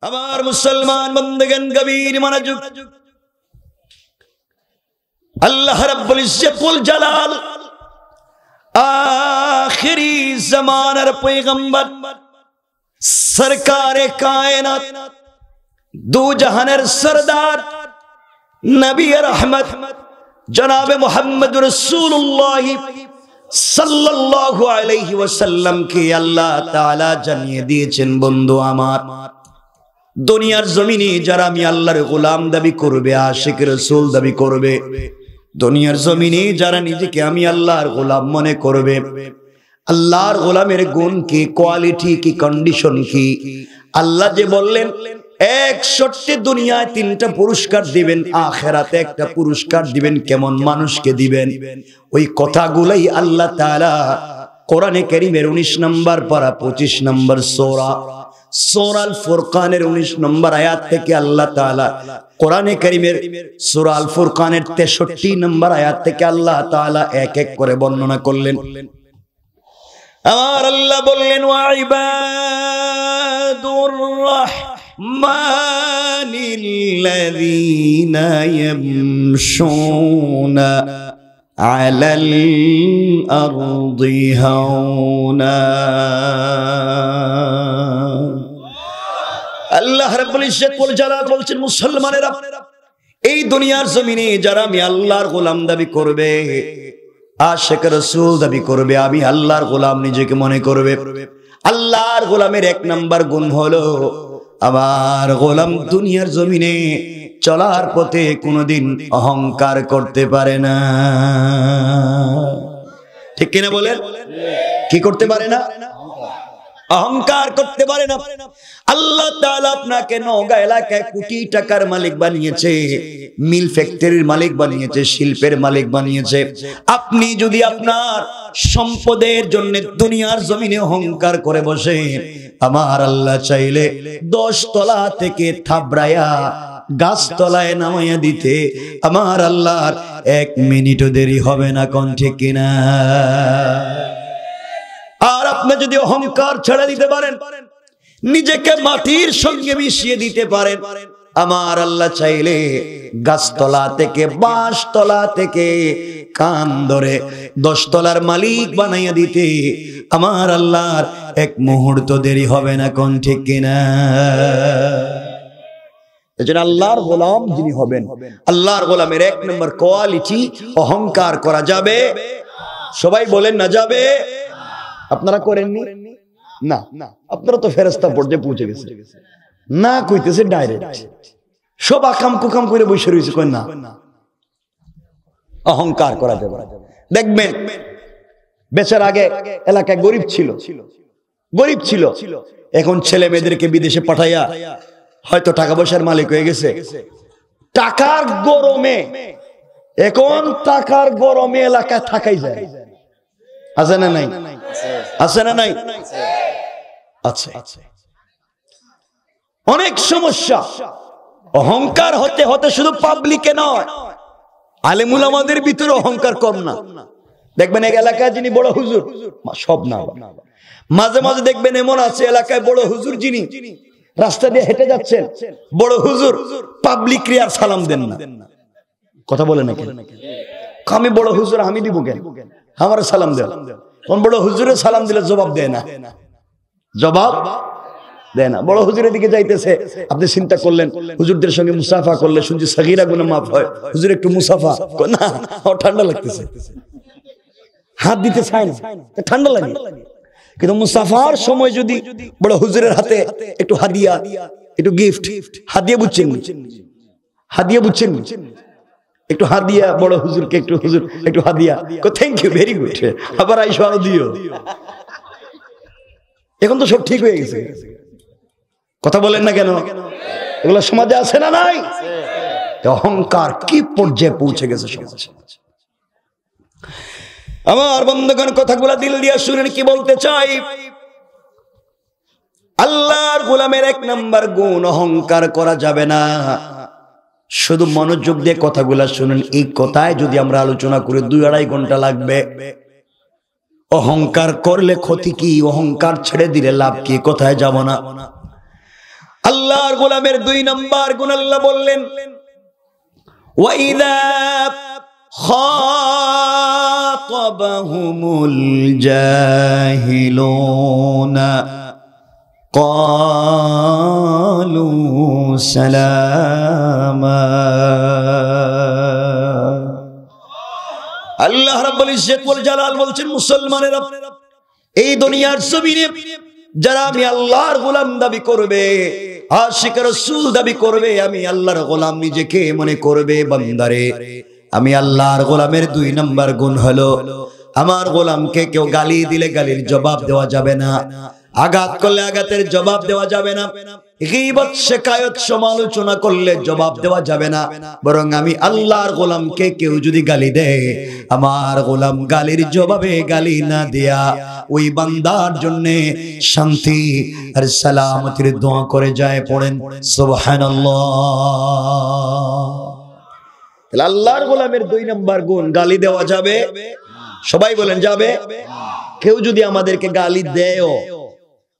আমার মুসলমান বন্ধুগণ গভীর মনোযোগ। আল্লাহ রাব্বুল ইজ্জতুল জালাল আখিরি জামানার পয়গম্বর সরকারে কায়নাত দু জাহানের সরদার নবী রহমত জনাবে মুহাম্মদ রাসূলুল্লাহ সাল্লাল্লাহু আলাইহি ওয়াসাল্লাম কে আল্লাহ তাআলা জানিয়ে দিয়েছেন, বন্ধু আমার, দুনিয়ার জমিনে যারা আমি আল্লাহর গোলাম দাবি করবে, আশিক রাসূল দাবি করবে, দুনিয়ার জমিনে যারা নিজেকে আমি আল্লাহর গোলাম মনে করবে, আল্লাহর গোলামের গুণ কি, কোয়ালিটি কি, কন্ডিশন কি, আল্লাহ যে বললেন 61 দুনিয়ায় 3টা পুরস্কার দিবেন, আখিরাতে একটা পুরস্কার দিবেন, কেমন মানুষকে দিবেন, ওই কথাগুলাই আল্লাহ তাআলা কোরআনে কারীমের 19 নম্বর পারা 25 নম্বর সূরা আল ফুরকানের 19 নম্বর আয়াত থেকে আল্লাহ তাআলা কোরআনে কারীমের সূরা আল ফুরকানের 63 নম্বর আয়াত থেকে আল্লাহ তাআলা এক এক করে বর্ণনা করলেন। আমার আল্লাহ বললেন, ওয়া ইবাদুর রাহমানিল্লাযীনা ইয়ামশুনা আলাল আরদি হাওনা। আল্লাহ রাব্বুল ইজ্জতুল জালাল বলছেন, মুসলমানেরা, এই দুনিয়ার জমিনে যারা আমি আল্লাহর গোলাম দাবি করবে, আশিক রাসূল দাবি করবে, আমি আল্লাহর গোলাম নিজেকে মনে করবে, আল্লাহর গোলামের 1 নাম্বার গুণ হলো আমার গোলাম দুনিয়ার জমিনে চলার পথে কোনোদিন অহংকার করতে পারে না। ঠিক কিনা বলেন? কি করতে পারে না? অহংকার করতে পারে না। আল্লাহ তাআলা আপনাকে নওগাঁ এলাকায় কোটি টাকার মালিক বানিয়েছে, মিল ফ্যাক্টরির মালিক বানিয়েছে, শিল্পের মালিক বানিয়েছে। আপনি যদি আপনার সম্পদের জন্য দুনিয়ার জমিনে অহংকার করে বসে, আমার আল্লাহ চাইলে 10 তলা থেকে থাবড়ায়া গাছতলায় নামাইয়া দিতে আমার আল্লাহর 1 মিনিটও দেরি হবে না। কোন ঠিক কিনা? আর আপনি যদি অহংকার ছেড়ে দিতে পারেন, নিজেকে মাটির সঙ্গে মিশিয়ে দিতে পারেন, আমার আল্লাহ চাইলে গাছতলা থেকে, বাঁশতলা থেকে কান ধরে 10 তলার মালিক বানাইয়া দিতে আমার আল্লাহর 1 মুহূর্ত দেরি হবে না। কোন ঠিক কিনা? এজন্য আল্লাহর গোলাম যিনি হবেন, আল্লাহর গোলামের 1 নম্বর কোয়ালিটি, অহংকার করা যাবে। সবাই বলেন না যাবে। আপনারা করেননি না? আপনারা তো ফেরেশতা পর্যায়ে পৌঁছে গেছে না, কইতেছে ডাইরেক্ট সব আকাম কুকাম করে বসে রয়েছে, কই না অহংকার করা যাবে। দেখবেন বেচার আগে এলাকায় গরিব ছিল, এখন ছেলে মেয়েদেরকে বিদেশে পাঠাইয়া হয়তো টাকা পয়সার মালিক হয়ে গেছে। টাকার গরমে, এখন টাকার গরমে এলাকায় থাকাই যায়। আছে না নাই? আছে না নাই? আছে। অনেক সমস্যা। অহংকার হতে হতে শুধু পাবলিকে নয়, আলেম উলামাদের ভিতরে অহংকার কম না। দেখবেন এক এলাকায় যিনি বড় হুজুর, সব না, মাঝে মাঝে দেখবেন এমন আছে এলাকায় বড় হুজুর যিনি রাস্তা দিয়ে হেঁটে যাচ্ছেন, বড় হুজুর পাবলিক আর সালাম দেন না। কথা বলে নাকি? আমি বড় হুজুর, আমি দিব কেন? আমার সালাম দেন। কোন বড় হুজুরে সালাম দিলে জবাব দেয় না, জবাব দেয় না। বড় হুজুরের দিকে যাইতেছে, আপনি চিন্তা করলেন হুজুরদের সঙ্গে মুসাফা করলে শুনছি সাগীরা গুনাহ মাফ হয়, হুজুর একটু মুসাফা না, ঠান্ডা লাগতেছে, হাত দিতে চায় না, ঠান্ডা লাগে। কিন্তু মুসাফার সময় যদি বড় হুজুরের হাতে একটু হাদিয়া, একটু গিফট, হাদিয়া বুঝছেন, হাদিয়া বুঝছেন, একটু হাদিয়া বড় হুজুরকে একটু, হুজুর একটু হাদিয়া, থ্যাংক ইউ, ভেরি গুড, আবার আইসো আরো দিও। এখন তো সব ঠিক হয়ে গেছে। কথা বলেন না কেন? এগুলো সমাজে আছে না নাই? অহংকার কি পর্যায়ে পৌঁছে গেছে সমাজে। আমার বন্ধুগণ, কথাগুলো দিল দিয়ে শুনেন কি বলতে চাই। আল্লাহর গোলামের 1 নাম্বার গুণ, অহংকার করা যাবে না। শুধু মনোযোগ দিয়ে কথাগুলা শুনেন। এই কথায় যদি আমরা আলোচনা করি 2-2.5 ঘন্টা লাগবে। অহংকার করলে ক্ষতি কি? অহংকার ছেড়ে দিলে লাভ কি? কোথায় যাব না। আল্লাহর গোলামের 2 নাম্বার গুণ আল্লাহ বললেন, ওয়াইদা খাতাবাহুমুল জাহিলুনা ক্বালু সালামা। আল্লাহ রাব্বুল ইজ্জত ওয়াল জালাল বলছেন, মুসলমানেরা, এই দুনিয়ার জমিনে যারা আমি আল্লাহর গোলাম দাবি করবে, আশিক রাসূল দাবি করবে, আমি আল্লাহর গোলাম নিজেকে মনে করবে, বান্দারে আমি আল্লাহর গোলামের 2 নাম্বার গুণ হলো, আমার গোলামকে কেউ গালি দিলে গালির জবাব দেওয়া যাবে না, আঘাত করলে আঘাতের জবাব দেওয়া যাবে না, গীবত শিকায়ত সমালোচনা করলে জবাব দেওয়া যাবে না, বরং আমি আল্লাহর গোলামকে কেউ যদি গালি দেয়, আমার গোলাম গালির জবাবে গালি না দেয়া ওই বান্দার জন্য শান্তি আর সালামতের দোয়া করে যায়। পড়েন সুবহানাল্লাহ। আল্লাহর গোলামের 2 নাম্বার গুণ, গালি দেওয়া যাবে। সবাই বলেন যাবে। কেউ যদি আমাদেরকে গালি দেয়ও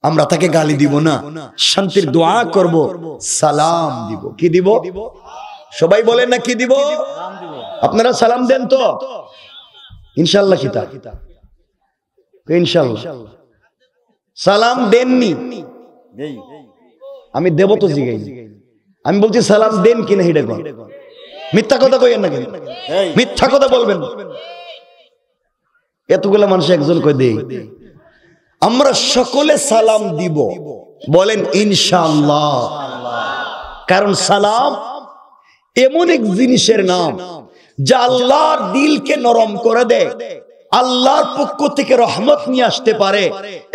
আমরা তাকে গালি দিব না, শান্তির দোয়া করব, সালাম দিব। কি দিব? সবাই বলেন না কি দিব? আপনারা সালাম দেন তো ইনশাআল্লাহ? কিতা ইনশাআল্লাহ সালাম দেননি? আমি দেব তো জিগাই, আমি বলছি সালাম দেন কিনা হিডে কোন। মিথ্যা কথা কইেন না, কেন মিথ্যা কথা বলবেন? এতগুলা মানুষ একজন কই দেই। আমরা সকলে সালাম দিব, বলেন ইনশাআল্লাহ। কারণ সালাম এমন এক জিনিসের নাম যা আল্লাহর দিলকে নরম করে দেয়, আল্লাহর পক্ষ থেকে রহমত নিয়ে আসতে পারে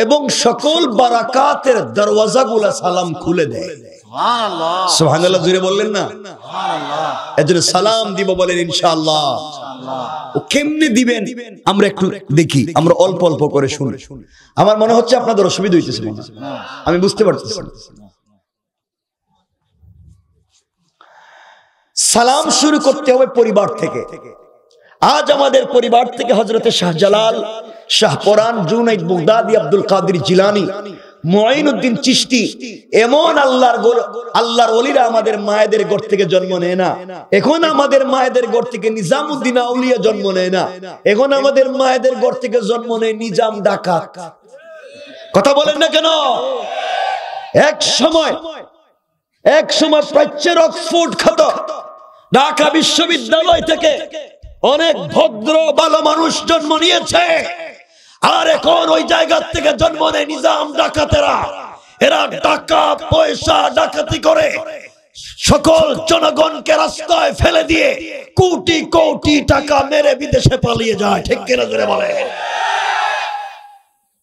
এবং সকল বারাকাতের দরওয়াজাগুলো সালাম খুলে দেয়। সুবহানাল্লাহ, সুবহানাল্লাহ জোরে বললেন না? সুবহানাল্লাহ। এজন্য সালাম দিব, বলেন ইনশাআল্লাহ। ও কেমনে দিবেন আমরা একটু দেখি, আমরা অল্প অল্প করে শুনি। আমার মনে হচ্ছে আপনাদের অসুবিধা হইতেছে, আমি বুঝতে পারতেছি। সালাম শুরু করতে হবে পরিবার থেকে। আজ আমাদের পরিবার থেকে হযরতে শাহজালাল, শাহপরান, জুনাইদ বাগদাদি, আব্দুল কাদের জিলানী, মুঈনুদ্দিন চিশতি, এমন আল্লাহর ওলিরা আমাদের মায়েদের ঘর থেকে জন্ম নেয় না। এখন আমাদের মায়েদের ঘর থেকে নিজামউদ্দিন আউলিয়া জন্ম নেয় না, এখন আমাদের মায়েদের ঘর থেকে জন্ম নেয় নিজাম ডাকাত। কথা বলেন না কেন? এক সময় প্রাচ্যের অক্সফোর্ড খ্যাত ঢাকা বিশ্ববিদ্যালয় থেকে অনেক ভদ্র ভালো মানুষ জন্ম নিয়েছে, আর এখন ওই জায়গা থেকে জন্ম নেয় নিজাম ডাকাতেরা। এরা টাকা পয়সা ডাকাতি করে সকল জনগণকে রাস্তায় ফেলে দিয়ে কোটি কোটি টাকা মেরে বিদেশে পালিয়ে যায়। ঠিক কিনা জোরে বলে?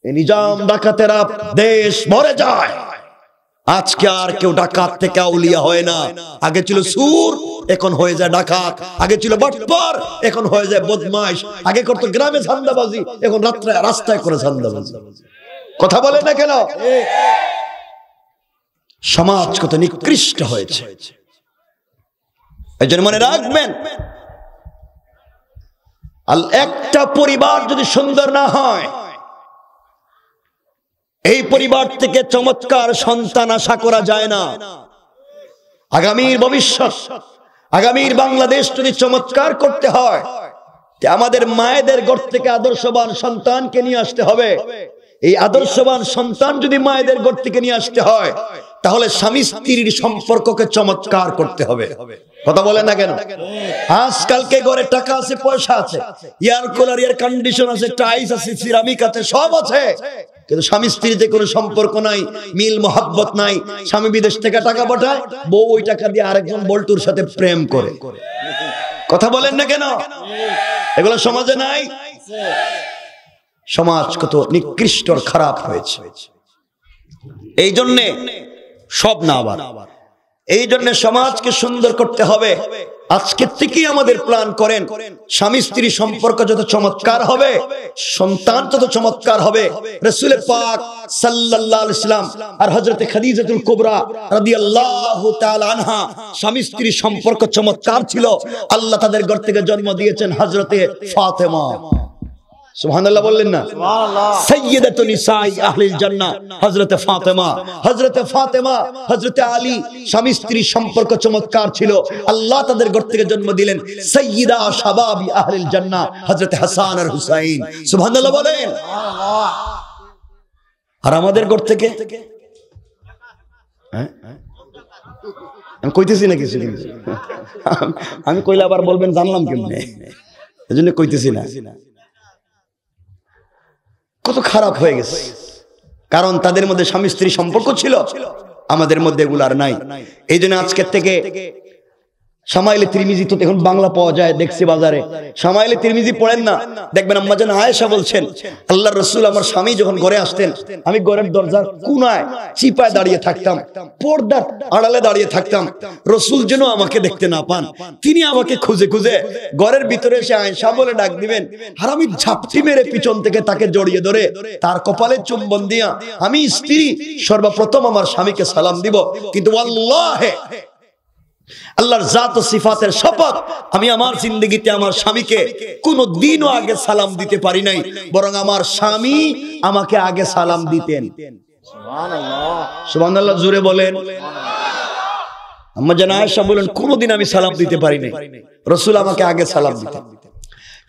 এই নিজাম ডাকাতেরা দেশ ভরে যায়। আজকে আর কেউ ডাকাত থেকে আউলিয়া হয় না। আগে ছিল সুর, এখন হয়ে যায় ডাকাত। আগে ছিল বাটপার, এখন হয়ে যায় বদমাইশ। আগে করতো গ্রামে ধান্দাবাজি, এখন রাস্তায় করে ধান্দাবাজি। কথা বলে না কেন? সমাজ কত নিকৃষ্ট হয়েছে। এই জন্য মনে রাখবেন, একটা পরিবার যদি সুন্দর না হয়, এই পরিবার থেকে চমৎকার সন্তান আশা করা যায় না। আগামীর ভবিষ্যৎ, আগামীর বাংলাদেশ যদি চমৎকার করতে হয়, আমাদের মায়েদের ঘর থেকে আদর্শবান সন্তানকে নিয়ে আসতে হবে। এই আদর্শবান সন্তান যদি মায়েদের ঘর থেকে নিয়ে আসতে হয়, তাহলে স্বামী স্ত্রীর সম্পর্ককে চমৎকার করতে হবে। কথা বলে না কেন? আজকালকে ঘরে টাকা আছে, পয়সা আছে, এয়ার কুলার, এয়ার কন্ডিশন আছে, টাইলস আছে, সিরামিক আছে, সব আছে, কিন্তু স্বামী স্ত্রীতে কোনো সম্পর্ক নাই, মিল মোহাব্বত নাই। স্বামী বিদেশ থেকে টাকা পাঠায়, বউ ওই টাকা দিয়ে আরেকজন বল্টুর সাথে প্রেম করে। কথা বলেন না কেন? এগুলো সমাজে নাই। সমাজ কত নিকৃষ্ট খারাপ হয়েছে। এই জন্যে সব না আবার, এই জন্য সমাজকে সুন্দর করতে হবে। আজকে থেকেই আমাদের প্ল্যান করেন, স্বামী স্ত্রী সম্পর্ক যত চমৎকার হবে, সন্তান তত চমৎকার হবে। রাসূল পাক সাল্লাল্লাহু আলাইহি সাল্লাম আর হযরতে খাদিজাতুল কুবরা রাদিয়াল্লাহু তাআলা আনহা, স্বামী স্ত্রী সম্পর্ক চমৎকার ছিল। আল্লাহ তাদের ঘর থেকে জন্ম দিয়েছেন হযরতে ফাতেমা। সুবহানাল্লাহ বললেন না? সাইয়্যিদাতুন নিসাই আহলিল জান্নাহ হযরতে ফাতেমা, হযরতে ফাতেমা, হযরতে আলী, স্বামী স্ত্রী সম্পর্ক চমৎকার ছিল। আল্লাহ তাদের ঘর থেকে জন্ম দিলেন সাইয়্যিদা শাবাবি আহলিল জান্নাহ হযরতে হাসান আর হুসাইন। সুবহানাল্লাহ বলেন। আর আমাদের ঘর থেকে আমি কইতেছি না কিছু, আমি কইলে আবার বলবেন জানলাম কেমনে, এজন্য কইতেছি না। কত খারাপ হয়ে গেছে, কারণ তাদের মধ্যে স্বামী স্ত্রী সম্পর্ক ছিল, আমাদের মধ্যে এগুলো আর নাই। এই জন্য আজকের থেকে শামাইলে তিরমিজি তো এখন বাংলা পাওয়া যায়, দেখছি বাজারে। শামাইলে তিরমিজি পড়েন না, দেখবেন আম্মা জান আয়েশা বলছেন আল্লাহর রাসূল আমার স্বামী যখন ঘরে আসতেন, আমি ঘরের দরজার কোনায় চিপায় দাঁড়িয়ে থাকতাম, পর্দার আড়ালে দাঁড়িয়ে থাকতাম, রাসূল যেন আমাকে দেখতে না পান। তিনি আমাকে খুঁজে খুঁজে ঘরের ভিতরে এসে আয়েশা বলে ডাক দিবেন, আর আমি ঝাপটি মেরে পিছন থেকে তাকে জড়িয়ে ধরে তার কপালে চুম্বন দিয়া আমি স্ত্রী সর্বপ্রথম আমার স্বামীকে সালাম দিব। কিন্তু আল্লাহে, আল্লাহর জাত ও সিফাতের শপথ, আমি আমার জিন্দেগিতে আমার স্বামীকে কোনদিনও আগে সালাম দিতে পারি নাই, বরং আমার স্বামী আমাকে আগে সালাম দিতেন। সুবহানাল্লাহ, সুবহানাল্লাহ জোরে বলেন। আম্মা জান আয়েশা বলেন কোনদিন আমি সালাম দিতে পারি নাই, রাসূল আমাকে আগে সালাম দিতেন।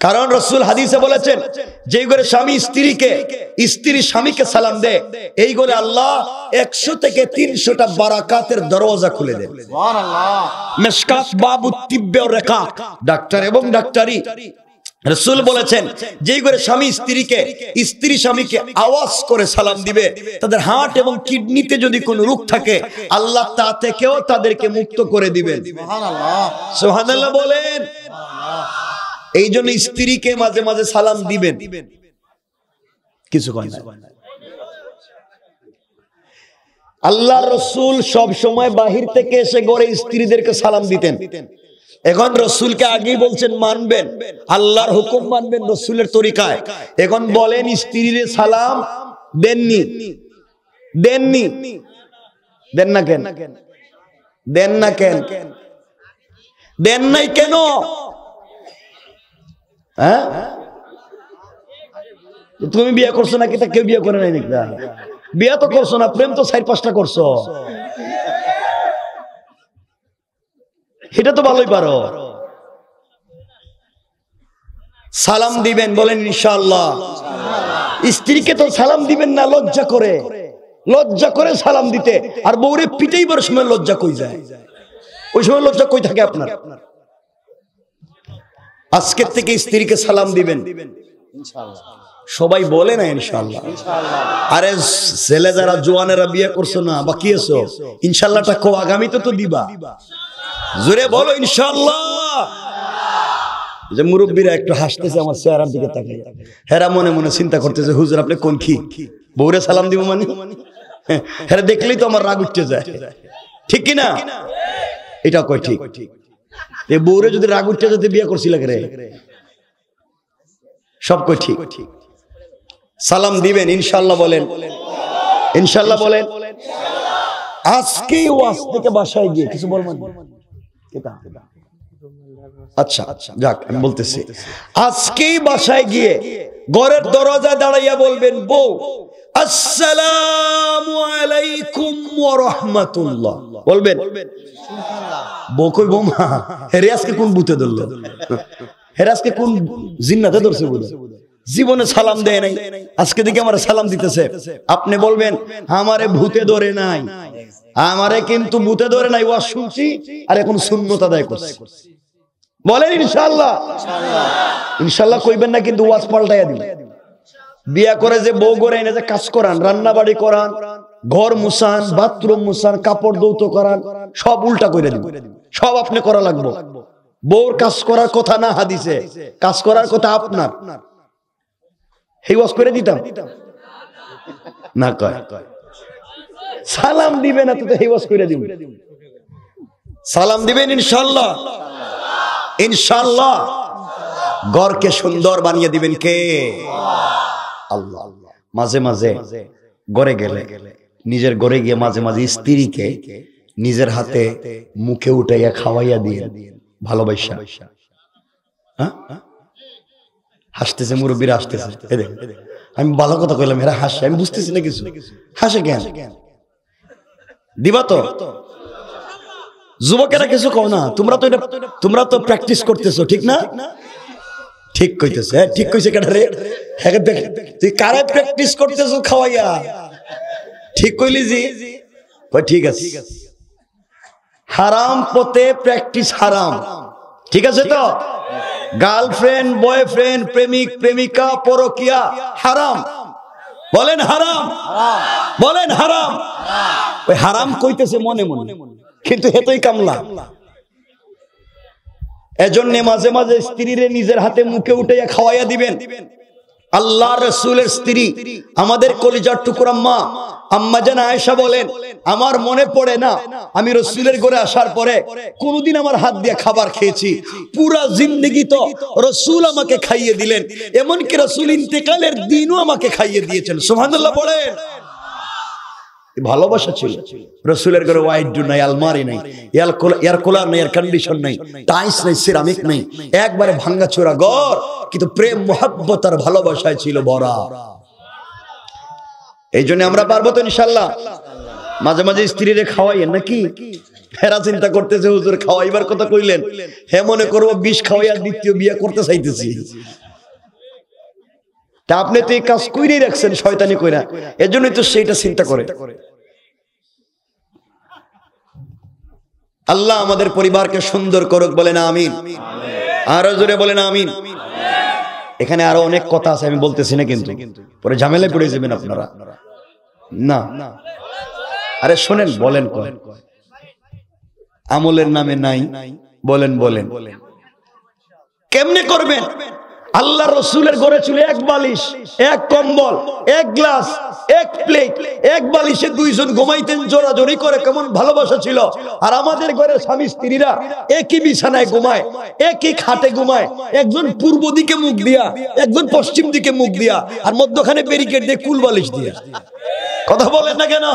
কারণ রাসূল হাদিসে বলেছেন যেই ঘরে স্বামী স্ত্রীকে, স্ত্রী স্বামীকে সালাম দেয়, এই ঘরে আল্লাহ 100 থেকে 300টা বারাকাতের দরওয়াজা খুলে দেন। সুবহানাল্লাহ। মিশকাত বাবুত তিব্বে ওয়া রিকাক, ডাক্তার এবং ডাক্তারি। রাসূল বলেছেন যেই ঘরে স্বামী স্ত্রীকে, স্ত্রী স্বামীকে আওয়াজ করে সালাম দিবে, তাদের হার্ট এবং কিডনিতে যদি কোনো রোগ থাকে আল্লাহ তা থেকেও তাদেরকে মুক্ত করে দিবেন। সুবহানাল্লাহ, সুবহানাল্লাহ বলেন। এই জন্য স্ত্রীকে মাঝে মাঝে সালাম দিবেন, কিছু কয় না। আল্লাহর রাসূল সব সময় বাহির থেকে এসে ঘরে স্ত্রীদেরকে সালাম দিতেন। এখন রাসূলকে আগেই বলছেন মানবেন, আল্লাহর হুকুম মানবেন রাসূলের তরিকায়। এখন বলেন স্ত্রীরে সালাম দেননি, দেননি, দেন না কেন? দেন না কেন? দেন নাই কেন? হ্যাঁ, তুমি বিয়ে করছো নাকি? তা কেউ বিয়ে করে নাই নাকি? বিয়ে তো করছো না, প্রেম তো 4-5টা করছো, এটা তো ভালোই পারো। সালাম দিবেন, বলেন ইনশাআল্লাহ। স্ত্রীকে তো সালাম দিবেন না লজ্জা করে, লজ্জা করে সালাম দিতে। আর বউরে পিটাইবার সময় লজ্জা কই যায়? ওই সময় লজ্জা কই থাকে আপনার? আজকের থেকে স্ত্রীকে সালাম দিবেন ইনশাআল্লাহ। সবাই বলে না ইনশাআল্লাহ। আরে ছেলে যারা জোয়ানেরা বিয়ে করছো না বা কি আছো, ইনশাআল্লাহটা কো আগামীতে তো দিবা, জোরে বলো ইনশাআল্লাহ। যে মুরব্বীরা একটু হাসতেছে আমার চেহারার দিকে তাকিয়ে, হেরা মনে মনে চিন্তা করতেছে হুজুর আপনি কোন কি বউরে সালাম দিব মানে? হেরা দেখলেই তো আমার রাগ উঠতে যায়, ঠিক কি না? এটা কয় ঠিক। এই বউরে যদি রাগ উঠতে যেতে বিয়ে করছিল রে, সব কই ঠিক। সালাম দিবেন ইনশাআল্লাহ, বলেন ইনশাআল্লাহ বলেন। আজকেই ওয়াজ থেকে বাসায় গিয়ে কিছু বলবেন? আচ্ছা যাক, আমি বলতেছি আজকেই বাসায় গিয়ে ঘরের দরজায় দাঁড়াইয়া বলবেন বউ আসসালামু আলাইকুম ওয়া রাহমাতুল্লাহ, বলবেন। বউ কই বৌমা হেরে আজকে কোন ভূতে ধরলো, হেরে আজকে কোন জিন্নাতে ধরছে, বলে জীবনে সালাম দেয় নাই, আজকে দেখে আমার সালাম দিতেছে। আপনি বলবেন আমারে ভূতে ধরে নাই, আমারে কিন্তু ভূতে ধরে নাই, ওয়াজ শুনছি আর এখন সুন্নত আদায় করছি, বলেন ইনশাআল্লাহ। ইনশাআল্লাহ কইবেন না কিন্তু ওয়াজ পাল্টাইয়া দিবেন। বিয়া করে যে বউ করে এনে যে কাজ করান, রান্না বাড়ি করান, ঘর মুছান, বাথরুম মুছান, কাপড় দৌত করান, সব উল্টা করে দিবেন, সব আপনি করা লাগবে। বউর কাজ করার কথা না হাদিসে, কাজ করার কথা আপনার। এই ওয়াজ করে দিতাম না, কয় সালাম দিবেন না তো এই ওয়াজ করে দিবেন। সালাম দিবেন ইনশাআল্লাহ, ইনশাআল্লাহ। ঘরকে সুন্দর বানিয়ে দিবেন কে? আল্লাহ। মাঝে মাঝে ঘরে গেলে, নিজের ঘরে গিয়ে মাঝে মাঝে স্ত্রীকে নিজের হাতে মুখে উঠাইয়া খাওয়াইয়া দিয়ে ভালোবাসা। হাসতেছে, মুরব্বীরা হাসতেছে। আমি ভালো কথা কইলাম, এরা হাসে, আমি বুঝতেছি না কিছু। হাসে কেন? দিবা তো? যুবকেরা কিছু কও না, তোমরা তো প্র্যাকটিস করতেছো, ঠিক না? ঠিক কইতেছে, ঠিক কইছে কেডা রে? তুই কারে প্র্যাকটিস করতেছো খাওয়াইয়া? ঠিক কইলি জি? ঠিক আছে। হারাম পথে প্র্যাকটিস হারাম, ঠিক আছে তো? গার্লফ্রেন্ড, বয়ফ্রেন্ড, প্রেমিক, প্রেমিকা, পরকিয়া হারাম। বলেন হারাম, বলেন হারাম। ওই হারাম কইতেছে মনে মনে, কিন্তু হেতই কামলা। এজন্য মাঝে মাঝে স্ত্রীরে নিজের হাতে মুখে উঠাইয়া খাওয়াইয়া দিবেন। আল্লাহ রাসূলের স্ত্রী, আমাদের কলিজার টুকরা মা আম্মা জান আয়েশা বলেন, আমার মনে পড়ে না আমি রাসূলের ঘরে আসার পরে কোনদিন আমার হাত দিয়ে খাবার খেয়েছি। পুরা জিন্দেগি তো রাসূল আমাকে খাইয়ে দিলেন, এমনকি রাসূল ইন্তেকালের দিনও আমাকে খাইয়ে দিয়েছেন। সুবহানাল্লাহ বলেন। ভালোবাসা ছিল। রাসূলের ঘরে ওয়াইড নাই, আলমারি নাই, এয়ার কুলার নাই, এয়ার কন্ডিশন নাই, টাইলস নাই, সিরামিক নাই, একবারে ভাঙাচোরা ঘর, কিন্তু প্রেম মোহাব্বত আর ভালোবাসায় ছিল ভরা। এই জন্য আমরা পারবো তো ইনশাআল্লাহ। মাঝে মাঝে স্ত্রীরে খাওয়াইয়েন নাকি? হেরা চিন্তা করতেছে হুজুর খাওয়াইবার কথা কইলেন, হে মনে করবো বিষ খাওয়াইয়া দ্বিতীয় বিয়ে করতে চাইতেছি। তা আপনি তো এই কাজ কইরেই রাখছেন শয়তানি কইরা, এজন্যই তো সেইটা চিন্তা করে। আল্লাহ আমাদের পরিবারকে সুন্দর করুক, বলেন আমিন। আরো জোরে বলেন আমিন। এখানে আরো অনেক কথা আছে, আমি বলতেছি না, কিন্তু পরে ঝামেলায় পড়ে যাবেন আপনারা। না আরে শোনেন, বলেন আমলের নামে নাই, বলেন বলেন কেমনে করবেন? আল্লাহ রসুলের ঘরে ছিল এক বালিশ, এক কম্বল, এক গ্লাস, এক প্লেট, এক বালিশে দুইজন ঘুমাইতেন জোরাজোরি করে, কেমন ভালোবাসা ছিল। আর আমাদের ঘরে স্বামী স্ত্রীরা একই বিছানায় ঘুমায়, একই খাটে ঘুমায়, একজন পূর্ব দিকে মুখ দিয়া, একজন পশ্চিম দিকে মুখ দিয়া, আর মধ্যখানে ব্যারিকেড দিয়ে কুল বালিশ দিয়া। কথা বলেন না কেন?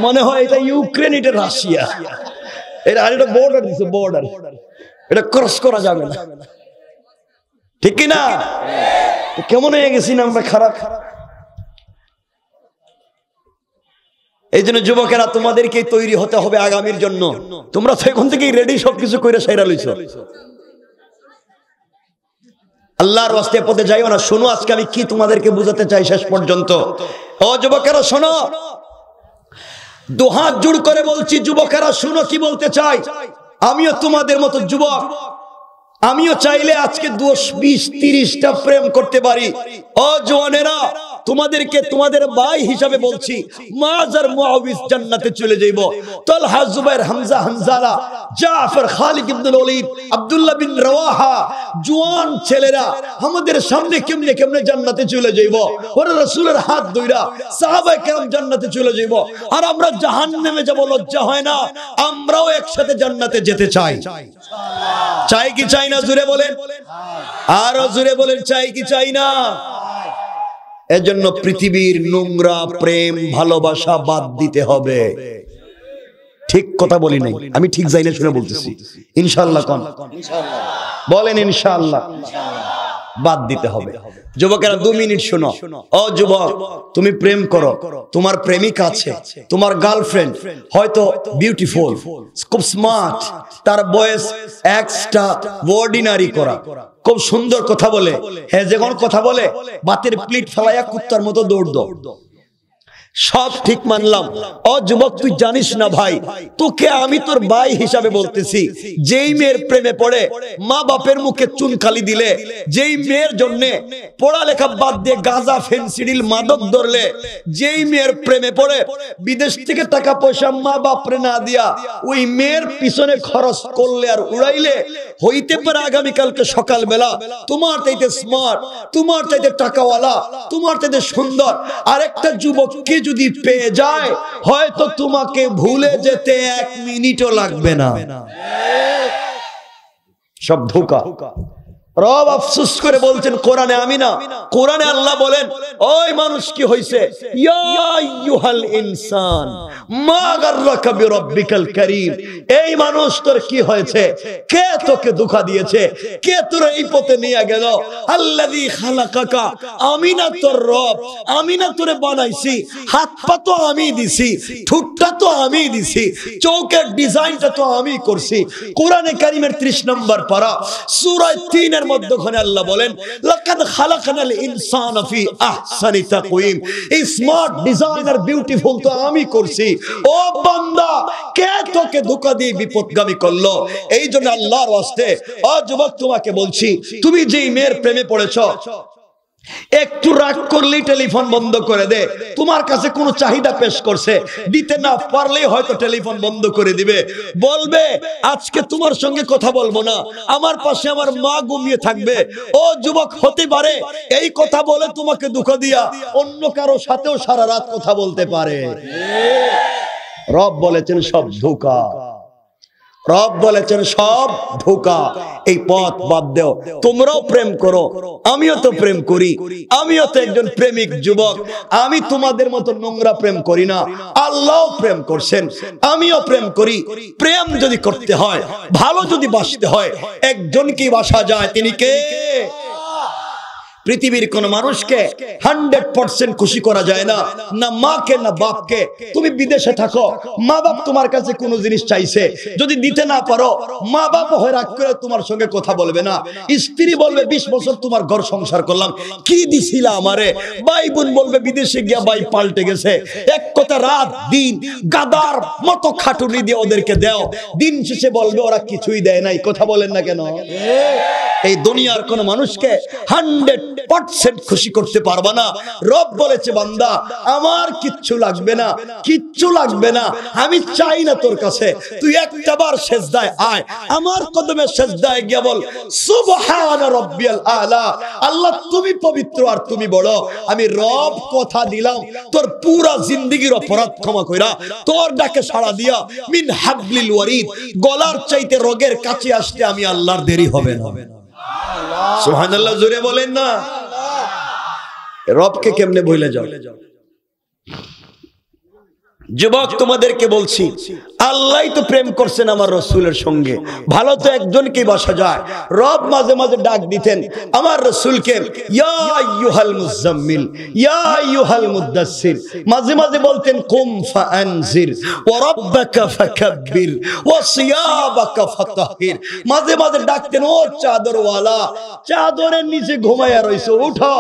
মনে হয় এটা ইউক্রেন, এটা রাশিয়া, এটা আরেকটা বর্ডার দিছে, বর্ডার, এটা ক্রস করা যাবে না, ঠিক কিনা? কেমন হয়ে গেছি না আমরা, খারাপ। এই জন্য যুবকেরা তোমাদেরকে তৈরি হতে হবে আগামীর জন্য। তোমরা তো এখন থেকেই রেডি, সবকিছু কইরা সাইরা লইছো। আল্লাহর ওয়াস্তে পথে যাইও না। শোনো আজকে আমি কি তোমাদেরকে বুঝাতে চাই শেষ পর্যন্ত। ও যুবকেরা শোনো, দুহাত জোড় করে বলছি, যুবকেরা শোনো কি বলতে চাই। আমিও তোমাদের মতো যুবক, আমিও চাইলে আজকে 10, 20, 30টা প্রেম করতে পারি। ও জওয়ানেরা, তোমাদেরকে তোমাদের ভাই হিসাবে বলছি, মাজার মুআবিজ জান্নাতে চলে যাইব। তালহা, জুবাইর, হামজা, হানজালা, জাফর, খালিদ ইবনে ওলীদ, আব্দুল্লাহ বিন রাওয়াহা, জওয়ান ছেলেরা আমাদের সামনে কেমনে কেমনে জান্নাতে চলে যাইব। ওরা রাসূলের হাত ধইরা সাহাবায়ে কেরাম জান্নাতে চলে যাইব, আর আমরা জাহান্নামে যাব। লজ্জা হয় না? আমরাও একসাথে জান্নাতে যেতে চাই। চাই কি চাই না? জোরে বলেন, আরো জোরে বলেন, চাই কি চাই না? এজন্য পৃথিবীর নোংরা প্রেম ভালোবাসা বাদ দিতে হবে। ঠিক কথা বলি নাই, আমি ঠিক যাই না শুনে বলতেছি। ইনশাআল্লাহ কোন বলেন, ইনশাআল্লাহ বাদ দিতে হবে। যুবকেরা 2 মিনিট শোনো। ও যুবক, তুমি প্রেম করো, তোমার প্রেমিকা আছে, তোমার গার্লফ্রেন্ড হয়তো বিউটিফুল, খুব স্মার্ট, তার বয়স এক্সট্রা অর্ডিনারি করা, খুব সুন্দর কথা বলে, হ্যাঁ যখন কথা বলে বাতের প্লেট ফেলাইয়া কুত্তার মতো দৌড় দাও। সব ঠিক মানলাম। ও যুবক, তুই জানিস না ভাই, তোকে আমি তোর ভাই হিসাবে বলতেছি, যেই মেয়ের প্রেমে পড়ে মা বাপের মুখে চুনকালি দিলে, যেই মেয়ের জন্য পড়ালেখা বাদ দিয়ে গাঁজা, ফেন্সিডিল, মাদক ধরলে, যেই মেয়ের প্রেমে পড়ে বিদেশ থেকে টাকা পয়সা মা বাপরে না দিয়া ওই মেয়ের পিছনে খরচ করলে আর উড়াইলে, হইতে পারে আগামীকালকে সকালবেলা তোমার চাইতে স্মার্ট, তোমার চাইতে টাকাওয়ালা, তোমার চাইতে সুন্দর আরেকটা যুবককে যদি পেয়ে যায়, হয়তো তোমাকে ভুলে যেতে 1 মিনিটও লাগবে না। সব ধোঁকা। রব আফসোস করে বলছেন কোরআনে, আমি না, কোরআনে আল্লাহ বলেন ওই মানুষ কি হইছে, ইয়া আইয়ুহাল ইনসান মা গাররাকা বিরাব্বিকাল কারীম, এই মানুষ তোর কি হয়েছে, কে তোকে ধোঁকা দিয়েছে, কে তোর এই পথে নিয়ে গেল, আল্লাযী খালাকাকা, আমি না তোর রব, আমি না তোরে বানাইছি, হাত পা তো আমি দিছি, ঠোঁটটা তো আমি দিছি, চোখের ডিজাইনটা তো আমি করছি। কোরআনে কারীমের 30 নম্বর পারা সূরা 3 এর মধ্যখানে আল্লাহ বলেন লাকাদ খালাকনাল ইনসানা ফি আহসানি তাকওয়িম, এই স্মার্ট ডিজাইনার বিউটিফুল তো আমি করছি। ও বান্দা, কে তোকে ধোঁকা দিয়ে বিপদগামী করলো? এই জন্য আল্লাহর ওয়াস্তে ও যুবক তোমাকে বলছি, তুমি যেই মেয়ের প্রেমে পড়েছো, একটু রাগ করলেই টেলিফোন বন্ধ করে দে। তোমার কাছে কোনো চাহিদা পেশ করছে, দিতে না পারলেই হয়তো টেলিফোন বন্ধ করে দিবে, বলবে আজকে তোমার সঙ্গে কথা বলবো না, আমার পাশে আমার মা ঘুমিয়ে থাকবে। ও যুবক, হতে পারে এই কথা বলে তোমাকে ধোঁকা দিয়া অন্য কারো সাথেও সারা রাত কথা বলতে পারে। রব বলেছেন সব ধোঁকা, রব বলেছেন সব ধোঁকা, এই পথ বাদ দাও। তোমরাও প্রেম করো, আমিও তো প্রেম করি, আমিও তো একজন প্রেমিক যুবক, আমি তোমাদের মতো নোংরা প্রেম করি না, আল্লাহও প্রেম করছেন, আমিও প্রেম করি। প্রেম যদি করতে হয়, ভালো যদি বাসতে হয়, একজনকেই বাসা যায়, তিনি কে? পৃথিবীর কোন মানুষকে 100% খুশি করা যায় না, না মাকে না বাপকে। তুমি বিদেশে থাকো, মা বাপ তোমার কাছে কোনো জিনিস চাইছে, যদি দিতে না পারো, মা বাপ হয়ে রাগ করে তোমার সঙ্গে কথা বলবে না। স্ত্রী বলবে 20 বছর তোমার ঘর সংসার করলাম, কি দিছিলা আমারে? ভাই বোন বলবে বিদেশে গিয়া ভাই পাল্টে গেছে। এক কথা, রাত দিন গাদার মতো খাটুনি দিয়ে ওদেরকে দাও, দিন শেষে বলবে ওরা কিছুই দেয় নাই। কথা বলেন না কেন? এই দুনিয়ার কোন মানুষকে 100% খুশি করতে পারবা না। রব বলেছে বান্দা, আমার কিচ্ছু লাগবে না, কিচ্ছু লাগবে না, আমি চাই না তোর কাছে, তুই একটাবার সেজদায় আয়, আমার কদমে সেজদায় গিয়ে বল সুবহানা রাব্বিয়াল আলা, আল্লাহ তুমি পবিত্র আর তুমি বড়। আমি রব কথা দিলাম তোর পুরা জিন্দেগীর অপরাধ ক্ষমা কইরা তোর ডাকে সাড়া দিয়া মিন হাবলিল ওয়ারিদ, গলার চাইতে রোগের কাছে আসতে আমি আল্লাহর দেরি হবে না। সুবহানাল্লাহ, জোরে বলেন না। রবকে কেমনে ভুলে যাও? যুবক তোমাদেরকে বলছি, আল্লাহই তো প্রেম করছেন আমার রাসূলের সঙ্গে, ভালো তো একজনকেই বাসা যায়। রব মাঝে মাঝে ডাক দিতেন আমার রাসূলকে, ইয়া আইয়ুহাল মুজাম্মিল, ইয়া আইয়ুহাল মুদাসসির, মাঝে মাঝে বলতেন কুম ফাআনজির ওয়া রাব্বাকা ফাকাব্বির ওয়া সিয়াবাকা ফাতাহির, মাঝে মাঝে ডাকতেন ও চাদরওয়ালা, চাদরের নিচে ঘুমায়া রইছো, উঠো।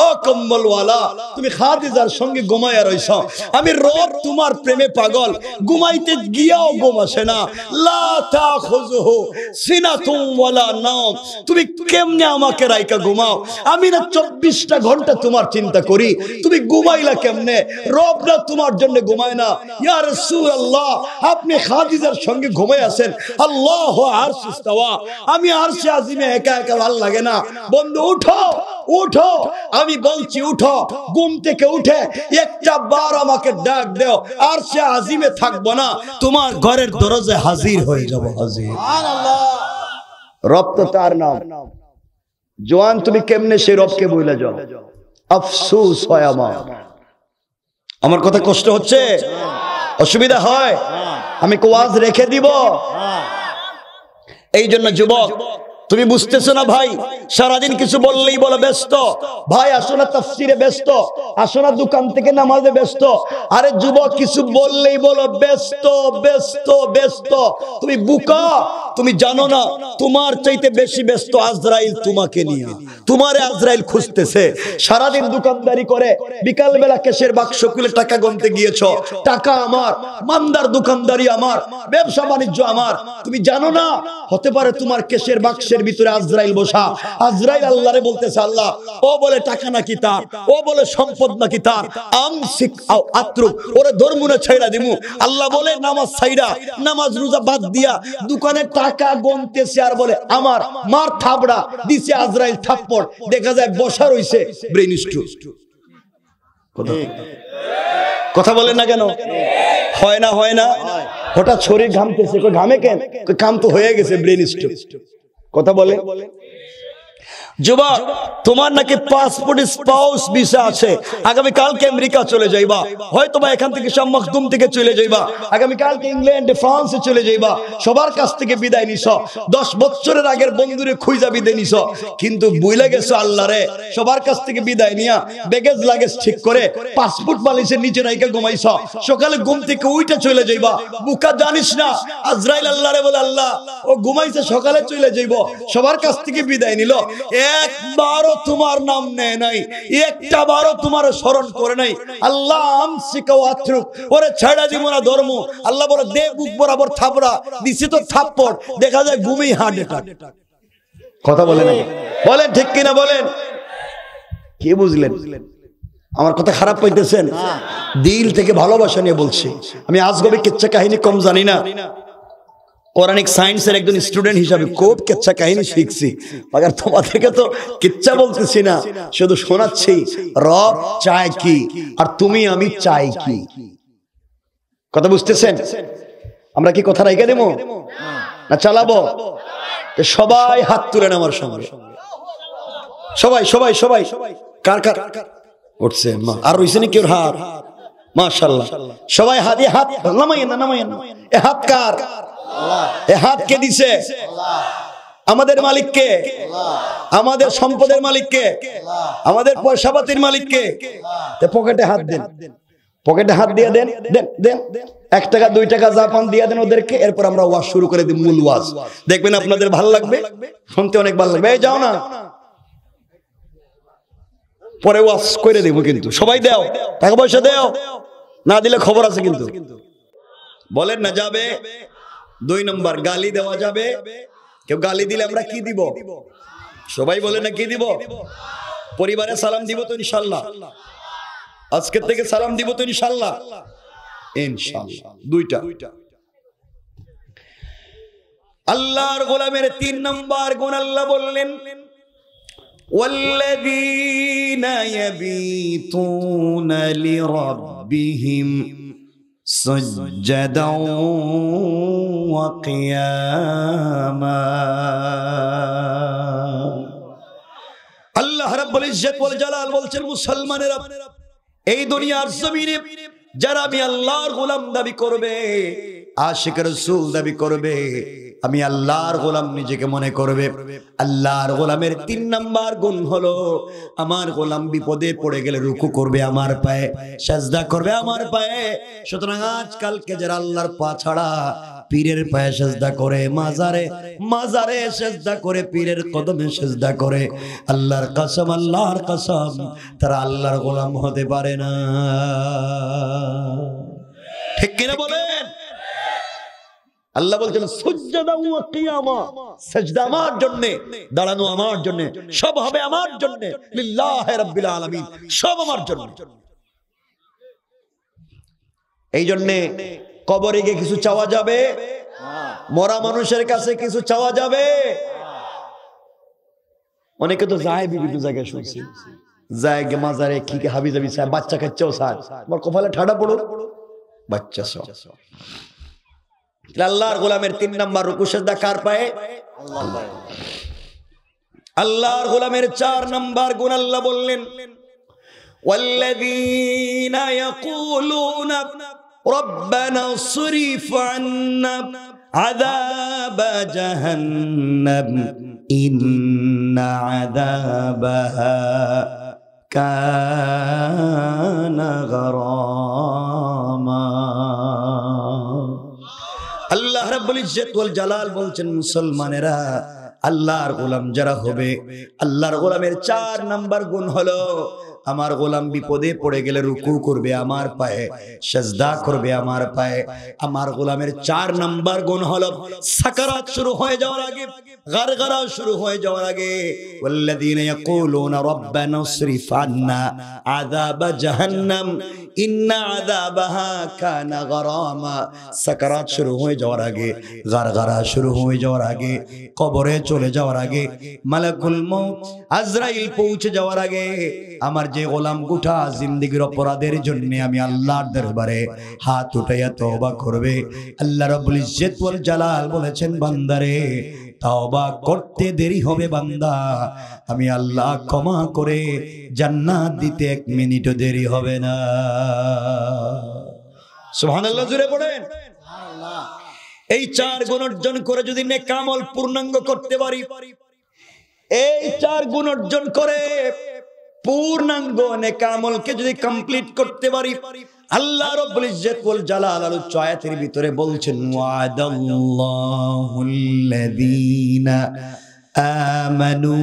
ও কম্বলওয়ালা, তুমি খাদিজার সঙ্গে ঘুমায়া রইছো, আমি রব তোমার প্রেমে পাগল, ঘুমাইতে গিয়াও ঘুম আসে না। লা তাখুযুহু সিনাতুন ওয়ালা নাওম, তুমি কেমনে আমাকে রাইকা ঘুমাও? আমি না 24টা ঘন্টা তোমার চিন্তা করি, তুমি ঘুমাইলা কেমনে? রব না তোমার জন্য ঘুমায় না। ইয়া রাসূলুল্লাহ, আপনি খাদিজার সঙ্গে ঘুমাই আছেন, আল্লাহু আরশ ইস্তাওয়া, আমি আরশে আজিমে একা একা ভালো লাগে না। বন্ধু উঠো, উঠো, আমি বলছি উঠো, ঘুম থেকে উঠে একটা বার আমাকে ডাক দাও, আরশে আজিমে থাকবো না, তোমার ঘরের দরজায় হাজির হয়ে যাব। হাজির। রব তো তার নাম। জওয়ান, তুমি কেমনে সেই রবকে ভুলে যাও? আফসোস হয় আমার কথা কষ্ট হচ্ছে, অসুবিধা হয়, আমি ওয়াজ রেখে দিব। এই জন্য যুবক, তুমি বুঝতেছো না ভাই, সারাদিন কিছু বললেই বলো ব্যস্ত, ভাই আসো না তাফসিরে ব্যস্ত, আসো না দোকান থেকে নামাজে ব্যস্ত। আরে যুবক, কিছু বললেই বলো ব্যস্ত ব্যস্ত ব্যস্ত। তুমি বুকা, তুমি জানো না তোমার চাইতে বেশি ব্যস্ত আজরাইল তোমাকে নিয়ে। তোমারে আজরাইল খুঁজতেছে, সারাদিন দোকানদারি করে বিকাল বেলা কেশের বাক্স খুলে টাকা গুনতে গিয়েছো, টাকা আমার, মানদার দোকানদারি আমার, ব্যবসা বাণিজ্য আমার। তুমি জানো না হতে পারে তোমার কেশের বাক্সের ভিতরে আজরাইল বসা। আজরাইল আল্লাহরে বলতেছে, আল্লাহ ও বলে টাকা নাকি তার, ও বলে সম্পদ নাকি তার, আমসিক আও আত্রুক, ওরে ধর্মুনে ছাইড়া দিমু। আল্লাহ বলে নামাজ ছাইড়া, নামাজ রোজা বাদ দিয়া দোকানে টাকা গুনতেছে আর বলে আমার, মার থাবড়া দিছে আজরাইল থাপ্পড়, দেখা যায় বসা রইছে ব্রেইন স্ট্রোক। কথা বলেন না কেন? হয় না, হয় না? হঠাৎ শরীর ঘামতেছে, ঘামে কেন? কাম তো হয়ে গেছে, ব্রেইন স্ট্রোক। কথা বলে। যুবক, তোমার নাকি পাসপোর্ট স্পাউস ভিসা আছে, আগামী কালকে আমেরিকা চলে যাইবা, হয়তো বা এখান থেকে শাম মখদুম থেকে চলে যাইবা, আগামী কালকে ইংল্যান্ডে ফ্রান্সে চলে যাইবা, সবার কাছ থেকে বিদায় নিছ, 10 বছরের আগের বন্ধুরে খুঁজা বিদায় নিছ, কিন্তু বুইলা গেছো আল্লাহরে, সবার কাছ থেকে বিদায় নিয়া ব্যাগেজ লাগেজ ঠিক করে পাসপোর্ট বালিশের নিচে রাইখা ঘুমাইছ, সকালে ঘুম থেকে উইটা চলে যাইবা, বুকা জানিস না আজরাইল আল্লাহরে বলে আল্লাহ ও ঘুমাইছে সকালে চলে যাইব, সবার কাছ থেকে বিদায় নিল, একবারও তোমার নাম নেয় নাই, একটা বারও তোমার স্মরণ করে নাই। আল্লাহ আমসিকাও আত্রুক, ওরে ছেড়ে দিব না ধর্ম, আল্লাহ বলে দে বুক বরাবর থাপড়া, দিছি তো থাপ্পড়, দেখা যায় ঘুমেই হার্ট অ্যাটাক। কথা বলেন, বলেন ঠিক কিনা বলেন? কি বুঝলেন? আমার কথা খারাপ পাইতেছেন? দিল থেকে ভালোবাসা নিয়ে বলছি। আমি আজগবি কিচ্ছা কাহিনী কম জানি না, কোরআনিক সায়েন্সের একজন স্টুডেন্ট হিসাবে খুব কিচ্ছা কাহিনী শিখছি, মगर তোমাদেরকে তো কিচ্ছা বলতেছি না, শুধু শোনাচ্ছি রব চায় কি আর তুমি আমি চাই কি। কথা বুঝতেছেন? আমরা কি কথা রাইখা দেবো না চালাবো? সবাই হাত তুলেন আমার সঙ্গে, সবাই সবাই সবাই। কার কার উঠছে? আর রইছে নাকি ওর হাত? মাশাআল্লাহ, সবাই হাত নামাইয়েন না, নামাইয়েন না। এ হাত কার? এ হাত কে দিছে? আমাদের মালিককে, আমাদের সম্পদের মালিককে, আমাদের পয়সাপাতির মালিককে। পকেটে হাত দেন, পকেটে হাত দিয়ে দেন, দেন দেন, 1 টাকা 2 টাকা যা পান দিয়ে দেন ওদেরকে। এরপর আমরা ওয়াজ শুরু করে দিই, মূল ওয়াজ। দেখবেন আপনাদের ভালো লাগবে, শুনতে অনেক ভালো লাগবে। এই যাও না, পরে ওয়াজ করে দেবো, কিন্তু সবাই দাও, টাকা পয়সা দাও, না দিলে খবর আছে কিন্তু। বলেন না যাবে? 2 নম্বর, গালি দেওয়া যাবে। কেউ গালি দিলে আমরা কি দিব? সবাই বলে না কি দিব? পরিবারে সালাম দিব তো ইনশাআল্লাহ? আজকে থেকে সালাম দিব তো ইনশাআল্লাহ? ইনশাআল্লাহ। 2টা আল্লাহর গোলামের 3 নম্বর গুণ আল্লাহ বললেন, ওয়াল্লাযীনা ইয়াবীতুনা লিরাব্বিহিম সুজদাও ওয়া কিয়ামা। আল্লাহ রাব্বুল ইজ্জত ওয়াল জালাল বলছেন, মুসলমানেরা, এই দুনিয়ার জমিনে যারা আমি আল্লাহর গোলাম দাবি করবে, আশিক রাসূল দাবি করবে, আমি আল্লাহর গোলাম নিজেকে মনে করবে, আল্লাহর গোলামের 3 নাম্বার গুণ হলো, আমার গোলাম বিপদে পড়ে গেলে রুকু করবে আমার পায়ে, সিজদা করবে আমার পায়ে। সুতরাং আজকালকে যারা আল্লাহর পা ছাড়া পীরের পায়ে সিজদা করে, মাজারে মাজারে সিজদা করে, পীরের কদমে সিজদা করে, আল্লাহর কসম, আল্লাহর কসম, তারা আল্লাহর গোলাম হতে পারে না। ঠিক কিনা বলেন? আল্লাহ বলছেন সুজদা ওয়া কিয়ামা, সিজদা আমার জন্য, দাঁড়ানো আমার জন্য, সব হবে আমার জন্য, লিল্লাহি রাব্বিল আলামিন, সব আমার জন্য। এই জন্য কবরে গিয়ে কিছু চাওয়া যাবে? মরা মানুষের কাছে কিছু চাওয়া যাবে? অনেকে তো যায় বিভিন্ন জায়গায়, শুনছি যায় মাজারে কি হাবি যাবি চায়, বাচ্চা কাচ্চাও চায়, আমার কপালে ঠাডা পড়ো বাচ্চা সব। আল্লাহর গোলামের 3 নাম্বার রুকু সিজদা কার পায়ে? আল্লাহর পায়ে। আল্লাহর গোলামের 4 নাম্বার গুণ আল্লাহ বললেন, ওয়াল্লাযীনা ইয়াকুলুনা রাব্বানা সরিফ আন্না আযাবা জাহান্নাম ইন্না আযাবাহা কানা গারামা। আল্লাহ রাব্বুল ইজ্জত ওয়াল জালাল বলছেন, মুসলমানেরা, আল্লাহর গোলাম যারা হবে, আল্লাহর গোলামের 4 নাম্বার গুণ হলো, আমার গোলাম বিপদে পড়ে গেলে রুকু করবে আমার পায়ে, সিজদা করবে আমার পায়ে। আমার গোলামের 4 নাম্বার গুণ হলো, সাকারাত শুরু হয়ে যাওয়ার আগে, গারগারা শুরু হয়ে যাওয়ার আগে, ওয়াল্লাযীনা ইয়াকুলুনা রাব্বানা ইসরিফ আন্না আযাবা জাহান্নাম ইন্না আযাবাহা কানা গারামা। সাকারাত শুরু হয়ে যাওয়ার আগে, গারগারা শুরু হয়ে যাওয়ার আগে, কবরে চলে যাওয়ার আগে, মালাকুল মউত আজরাইল পৌঁছে যাওয়ার আগে, আমার যে গোলাম গোটা জিন্দেগীর অপরাধের জন্য আমি আল্লাহর দরবারে হাত উঠাইয়া তওবা করবে, আল্লাহ রাব্বুল ইজ্জত ওয়াল জালাল বলেছেন, বান্দারে তওবা করতে দেরি হবে বান্দা, আমি আল্লাহ ক্ষমা করে জান্নাত দিতে 1 মিনিটও দেরি হবে না। সুবহানাল্লাহ, জোরে পড়েন সুবহানাল্লাহ। এই 4 গুণ অর্জন করে যদি নেক আমল পূর্ণাঙ্গ করতে পারি, এই 4 গুণ অর্জন করে পূর্ণাঙ্গ নেক আমলকে যদি কমপ্লিট করতে পারি, আল্লাহ রাব্বুল ইজ্জত ওয়াল জালাল উচ্চ আয়াতের ভিতরে বলছেন ওয়াদাল্লাহুল্লাযীনা আমানু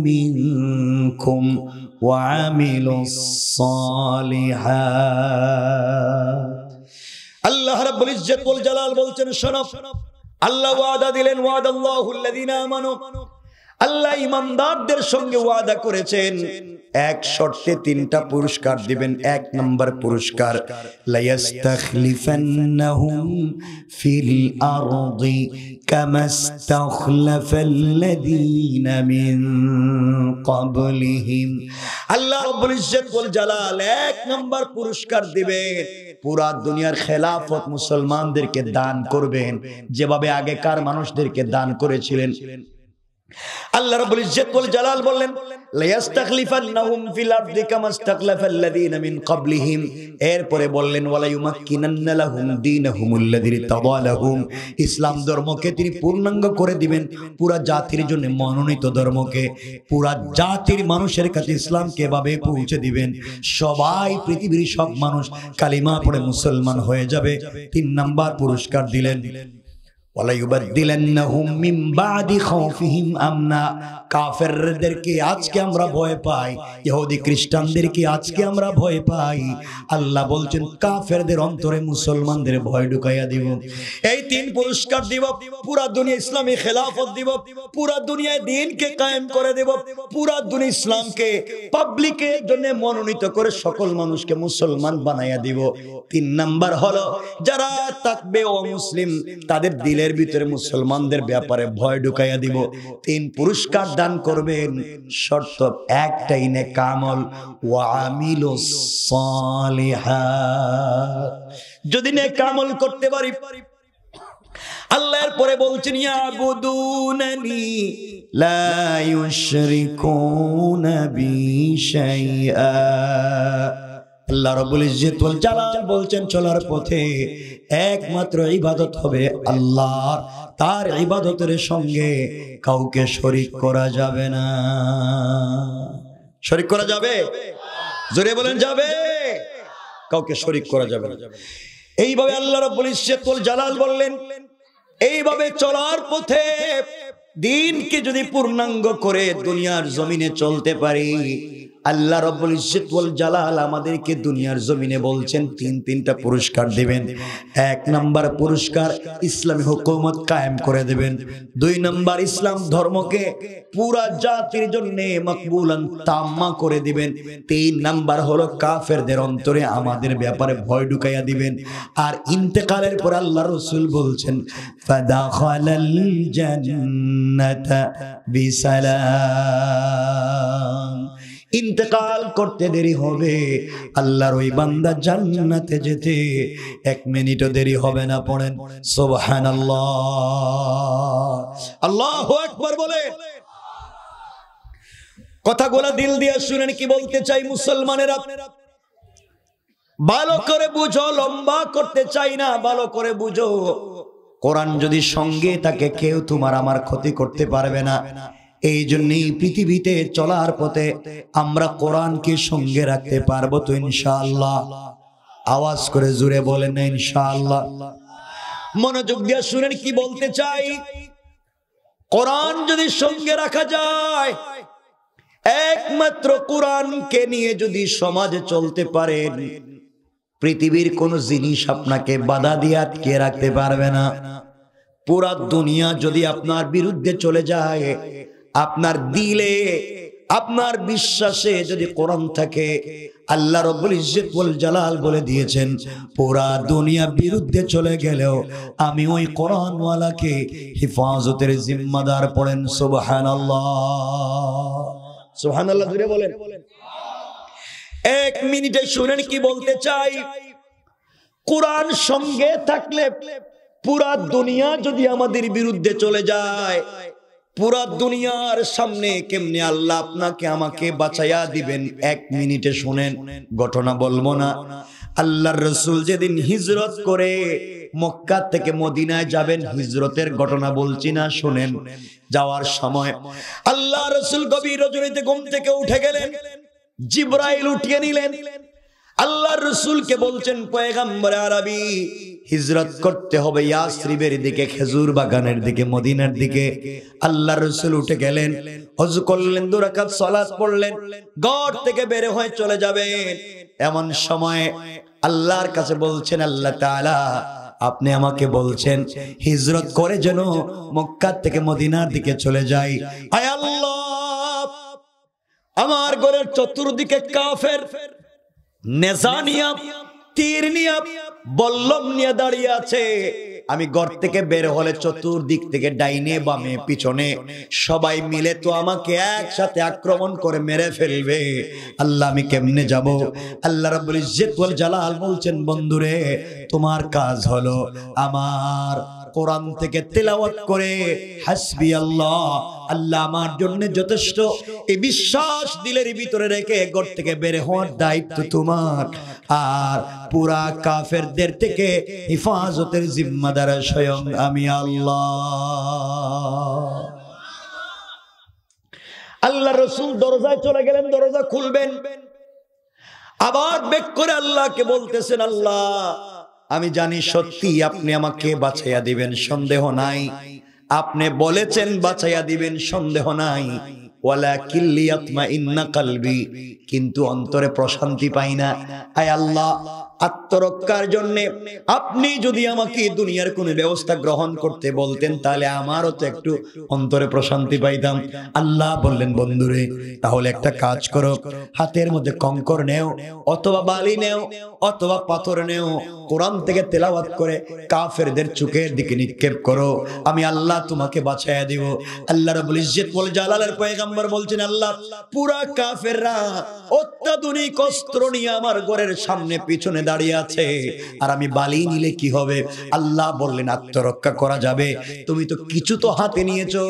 মিনকুম ওয়া আমিলুস সালিহাত। আল্লাহ রাব্বুল ইজ্জত ওয়াল জালাল বলছেন, শোনো, আল্লাহ ওয়াদা দিলেন, ওয়াদাল্লাহুল্লাযীনা আমানু, আল্লাহ ঈমানদারদের সঙ্গে ওয়াদা করেছেন এক শর্তে 3টা পুরস্কার দিবেন। 1 নম্বর পুরস্কার, লায়াস্তাখলিফান্নাহুম ফিল আরদি কামাস্তাখলাফাল্লাযীনা মিন ক্বাবলিহিম। আল্লাহ রাব্বুল ইজ্জত ওয়াল জালাল 1 নম্বর পুরস্কার দিবেন, পুরা দুনিয়ার খেলাফত মুসলমানদেরকে দান করবেন যেভাবে আগেকার মানুষদেরকে দান করেছিলেন। আল্লাহ রাব্বুল ইজ্জত ওয়াল জালাল বললেন, লায়াস্তাখলিফান্নাহুম ফিল আরদি কামাস্তাখলাফাল্লাযীনা মিন ক্বাবলিহিম। এরপরে বললেন, ওয়ালা ইউমাক্কিনান্না লাহুম দীনাহুমুল্লাযী ইরতাদা লাহুম। ইসলাম ধর্মকে তিনি পূর্ণাঙ্গ করে দিবেন, পুরা জাতির জন্য মনোনীত ধর্মকে পুরা জাতির মানুষের কাছে ইসলামকে এভাবে পৌঁছে দিবেন, সবাই পৃথিবীর সব মানুষ কালিমা পড়ে মুসলমান হয়ে যাবে। 3 নাম্বার পুরস্কার দিলেন, ওয়ালা ইউবাদদিলান্নাহুম মিন বাদি খাউফিহিম আমনা। কাফেরদেরকে আজকে আমরা ভয় পাই, ইহুদি খ্রিস্টানদেরকে আজকে আমরা ভয় পাই, আল্লাহ বলছেন কাফেরদের অন্তরে মুসলমানদের ভয় ঢুকাইয়া দিব। এই 3 পুরস্কার দিব, পুরা দুনিয়া ইসলামী খেলাফত দিব, পুরা দুনিয়ায় দ্বীনকে কায়েম করে দেব, পুরা দুনিয়া ইসলামকে পাবলিকের জন্য মনোনীত করে সকল মানুষকে মুসলমান বানাইয়া দিব। 3 নাম্বার হলো, যারা থাকবে অমুসলিম তাদের দিলের ভিতরে মুসলমানদের ব্যাপারে ভয় ঢুকাইয়া দিব। 3 পুরস্কার দান করবেন, শর্ত একটাই, নেক আমল, ওয়া আমিলুস সালিহাত। যদি নেক আমল করতে পারি, আল্লাহর পরে বলছেন, ইয়াবুদুনানি লা ইউশরিকুনা বি শাইআ। আল্লাহ রাব্বুল ইজ্জত ওয়াল জালাল বলছেন, চলার পথে একমাত্র ইবাদত হবে আল্লাহর, তার ইবাদতের সঙ্গে কাউকে শরীক করা যাবে না। শরীক করা যাবে? জোরে বলেন, যাবে? কাউকে শরীক করা যাবে না। এইভাবে আল্লাহ রাব্বুল ইজ্জত ওয়াল জালাল বললেন, এইভাবে চলার পথে দ্বীনকে যদি পূর্ণাঙ্গ করে দুনিয়ার জমিনে চলতে পারি, আল্লাহ রাব্বুল ইজ্জত ওয়াল জালাল আমাদেরকে দুনিয়ার জমিনে বলছেন 3টা পুরস্কার দিবেন। 1 নাম্বার পুরস্কার, ইসলামী হুকুমত কায়েম করে দিবেন। 2 নাম্বার, ইসলাম ধর্মকে পুরা জাতির জন্য মকবুলান তাম্মা করে দিবেন। 3 নাম্বার হলো কাফেরদের অন্তরে আমাদের ব্যাপারে ভয় ঢুকাইয়া দিবেন। আর ইন্তেকালের পর আল্লাহ রাসূল বলছেন, ফাদাখালাল জান্নাতা বিসালাম। ইন্তেকাল করতে দেরি হবে, আল্লাহর ওই বান্দা জান্নাতে যেতে 1 মিনিটও দেরি হবে না। পড়েন সুবহানাল্লাহ, আল্লাহু আকবার বলেন। কথাগুলো দিল দিয়ে শুনেন, কি বলতে চাই মুসলমানেরা, ভালো করে বুঝো, লম্বা করতে চাই না, ভালো করে বুঝো। কোরআন যদি সঙ্গে থাকে, কেউ তোমার আমার ক্ষতি করতে পারবে না। এই জন্যই পৃথিবীতে চলার পথে আমরা কোরআনকে সঙ্গে রাখতে পারবো তো ইনশাআল্লাহ? আওয়াজ করে জুড়ে বলেন না ইনশাআল্লাহ। মনোযোগ দিয়ে শুনেন কি বলতে চাই। কোরআন যদি সঙ্গে রাখা যায়, একমাত্র কোরআনকে নিয়ে যদি সমাজে চলতে পারেন, পৃথিবীর কোন জিনিস আপনাকে বাধা দিয়ে আটকে রাখতে পারবে না। পুরা দুনিয়া যদি আপনার বিরুদ্ধে চলে যায়, আপনার দিলে, আপনার বিশ্বাসে যদি কোরআন থাকে, আল্লাহ রাব্বুল ইজ্জত ওয়াল জালাল বলে দিয়েছেন, পুরা দুনিয়া বিরুদ্ধে চলে গেলেও আমি ওই কোরআনওয়ালাকে হেফাজতের জিম্মাদার। পড়েন সুবহানাল্লাহ, সুবহানাল্লাহ জুড়ে বলেন। 1 মিনিটে শুনেন কি বলতে চাই। কোরআন সঙ্গে থাকলে পুরা দুনিয়া যদি আমাদের বিরুদ্ধে চলে যায়, পুরা দুনিয়ার সামনে কেমনে আল্লাহ আপনাকে আমাকে বাঁচাইয়া দিবেন 1 মিনিটে শুনেন, ঘটনা বলবো না। আল্লাহর রাসূল যেদিন হিজরত করে মক্কা থেকে মদিনায় যাবেন, হিজরতের ঘটনা বলছি না, শুনেন। যাওয়ার সময় আল্লাহ রাসূল গভীর রজনীতে ঘুম থেকে উঠে গেলেন, জিবরাইল উঠিয়ে নিলেন। আল্লাহর রাসূলকে বলছেন, পয়গম্বর আরবি, হিজরত করতে হবে ইয়াসরিবের দিকে, খেজুর বাগানের দিকে, মদিনার দিকে। আল্লাহর রাসূল উঠে গেলেন, ওযু করলেন, 2 রাকাত সালাত পড়লেন, ঘর থেকে বের হয়ে চলে যাবেন। এমন সময় আল্লাহর কাছে বলছেন, আল্লাহ তাআলা আপনি আমাকে বলছেন হিজরত করে যেন মক্কা থেকে মদিনার দিকে চলে যাই। আয় আল্লাহ, আমার ঘরের চতুর্দিকে কাফের নেজা নিয়া, তীর নিয়া, বল্লম নিয়ে দাঁড়িয়ে আছে। আমি ঘর থেকে বের হলে চতুর্দিক থেকে ডাইনে বামে পিছনে সবাই মিলে তো আমাকে একসাথে আক্রমণ করে মেরে ফেলবে। আল্লাহ আমি কেমনে যাব? আল্লাহ রাব্বুল ইজ্জত ওয়াল জালাল বলছেন, বন্ধুরে তোমার কাজ হলো আমার কোরআন থেকে তেলাওয়াত করে হাসবি আল্লাহ, আল্লাহ আমার জন্য যথেষ্ট, এই বিশ্বাস দিলের ভিতরে রেখে ঘর থেকে বের হওয়ার দায়িত্ব তোমার। আর পুরা কাফেরদের থেকে হিফাজতের জিম্মাদার স্বয়ং আমি আল্লাহ। আল্লাহ রাসূল দরজায় চলে গেলেন, দরজা খুলবেন, আবার বেক করে আল্লাহকে বলতেছেন, আল্লাহ আমি জানি সত্যি আপনি আমাকে বাঁচাইয়া দিবেন, সন্দেহ নাই। আপনি বলেছেন বাঁচাইয়া দিবেন, সন্দেহ নাই। ওয়ালাকিন লিয়াতমাইন্না কলবি, কিন্তু অন্তরে প্রশান্তি পাই না। আয় আল্লাহ, আত্মরক্ষার জন্য আপনি যদি আমাকে দুনিয়ার কোন ব্যবস্থা গ্রহণ করতে বলতেন, তাহলে আমারও তো একটু অন্তরে প্রশান্তি পাইতাম। আল্লাহ বললেন, বন্ধুরে তাহলে একটা কাজ করো, হাতের মধ্যে কঙ্কর নেও, অথবা বালি নেও, অথবা পাথর নেও, কোরআন থেকে তেলাওয়াত করে কাফেরদের চোখের দিকে নিক্ষেপ করো, আমি আল্লাহ তোমাকে বাঁচাইয়া দিব। আল্লাহ রাব্বুল ইজ্জত ওয়াল জালালের পয়গম্বর বলছেন, আল্লাহ পুরা কাফেররা অত্যাধুনিক অস্ত্র নিয়ে আমার ঘরের সামনে পিছনে দাঁড়িয়ে আছে, আর আমি বালি নিলে কি হবে? আল্লাহ বললেন, আত্মরক্ষা করা যাবে, তুমি তো কিছু তো হাতে নিয়েছো।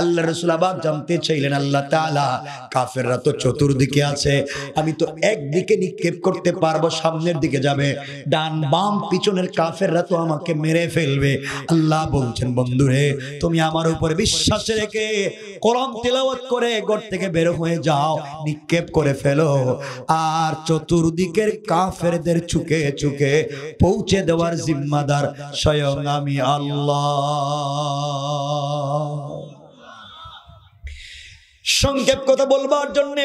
আল্লাহ রাসূল আবার জানতে চাইলেন, আল্লাহ তাআলা কাফেররা তো চতুর্দিকে আছে, আমি তো একদিকে নিক্ষেপ করতে পারবো, সামনের দিকে যাবে, ডান বাম পিছনের কাফেররা তো আমাকে মেরে ফেলবে। আল্লাহ বলছেন, বন্ধুরে তুমি আমার উপরে বিশ্বাস রেখে কোরআন তেলাওয়াত করে ঘর থেকে বের হয়ে যাও, নিক্ষেপ করে ফেলো, আর চতুর্দিকের কাফেরদের চুকে চুকে পৌঁছে দেওয়ার জিম্মাদার স্বয়ং আমি আল্লাহ। সংক্ষেপ কথা বলবার জন্য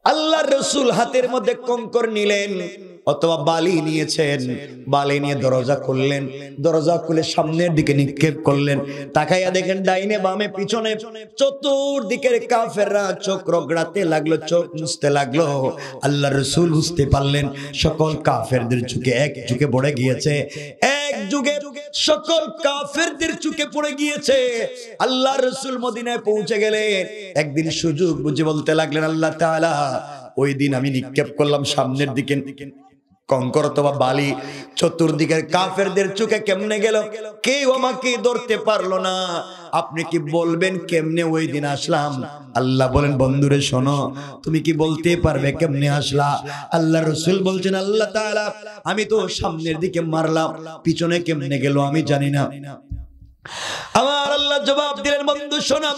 আল্লাহর রাসূল হাতের মধ্যে কঙ্কর নিলেন অথবা বালি নিয়েছেন, বালি নিয়ে দরজা খুললেন, দরজা খুলে সামনের দিকে নিক্ষেপ করলেন। তাকাইয়া দেখেন ডাইনে বামে পিছনে চতুর্দিকের কাফেররা চোখ রগড়াতে লাগলো, চোখ মুছতে লাগলো। আল্লাহর রাসূল বুঝতে পারলেন সকল কাফেরদের চোখে এক চোখে পড়ে গিয়েছে, এক যুগে সকল কাফেরদের চোখে পড়ে গিয়েছে। আল্লাহর রাসূল মদিনায় পৌঁছে গেলেন, একদিন সুযোগ বুঝে বলতে লাগলেন, আল্লাহ তাআলা ওই দিন আমি নিক্ষেপ করলাম সামনের দিকে কঙ্কর অথবা বালি, চতুর্দিকের কাফেরদের চোখে কেমনে গেল? কেউ আমাকে ধরতে পারলো না। আপনি কি বলবেন কেমনে ওই দিন আসলাম? আল্লাহ বলেন, বন্ধুরে শোনো, তুমি কি বলতে পারবে কেমনে আসলা? আল্লাহ রাসূল বলছেন, আল্লাহ তাআলা আমি তো সামনের দিকে মারলাম, পিছনে কেমনে গেল আমি জানি না। আমার আল্লাহ জবাব দিলেন, বন্ধু শোনো,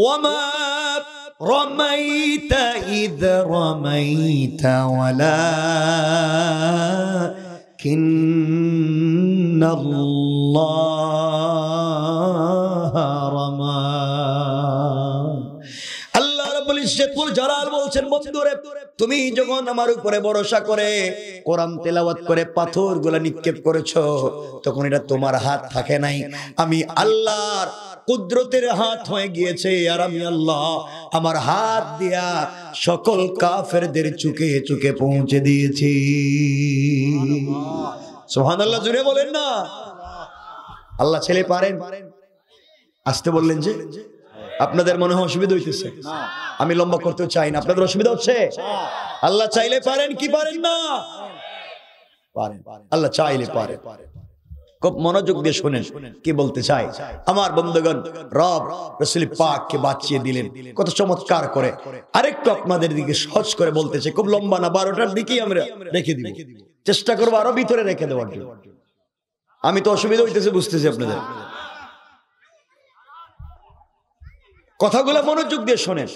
ওয়ামা رميت إذ رميت ولكن الله رمى। আল্লাহ রাব্বুল ইজ্জত ওয়াল জালাল বলছেন, বন্ধুরে তুমি যখন আমার উপরে ভরসা করে কোরআন তেলাওয়াত করে পাথরগুলো নিক্ষেপ করেছো, তখন এটা তোমার হাত থাকে নাই, আমি আল্লাহর কুদরতের হাত হয়ে গিয়েছে। আর আমি আল্লাহ আমার হাত দিয়া সকল কাফেরদের চুকে চুকে পৌঁছে দিয়েছি। সুবহানাল্লাহ, জুড়ে বলেন না। আল্লাহ ছেলে পারেন? আসতে বললেন যে আপনাদের মনে হয় অসুবিধা হইতেছে, আমি লম্বা করতে চাই না, আপনাদের অসুবিধা হচ্ছে? আল্লাহ চাইলে পারেন কি পারেন না? পারেন, আল্লাহ চাইলে পারে। খুব মনোযোগ দিয়ে শুনেন কি বলতে চাই আমার বন্ধুগণ। রব রাসূল পাককে বাঁচিয়ে দিলেন কত চমৎকার করে। আরেকটু আপনাদের দিকে সহজ করে বলতেছে, খুব লম্বা না, 12টার দিকেই আমরা রেখে দিব, চেষ্টা করবো আরো ভিতরে রেখে দেওয়ার জন্য। আমি তো অসুবিধা হইতেছে বুঝতেছি আপনাদের, কথাগুলো মনোযোগ দিয়ে শোনেন।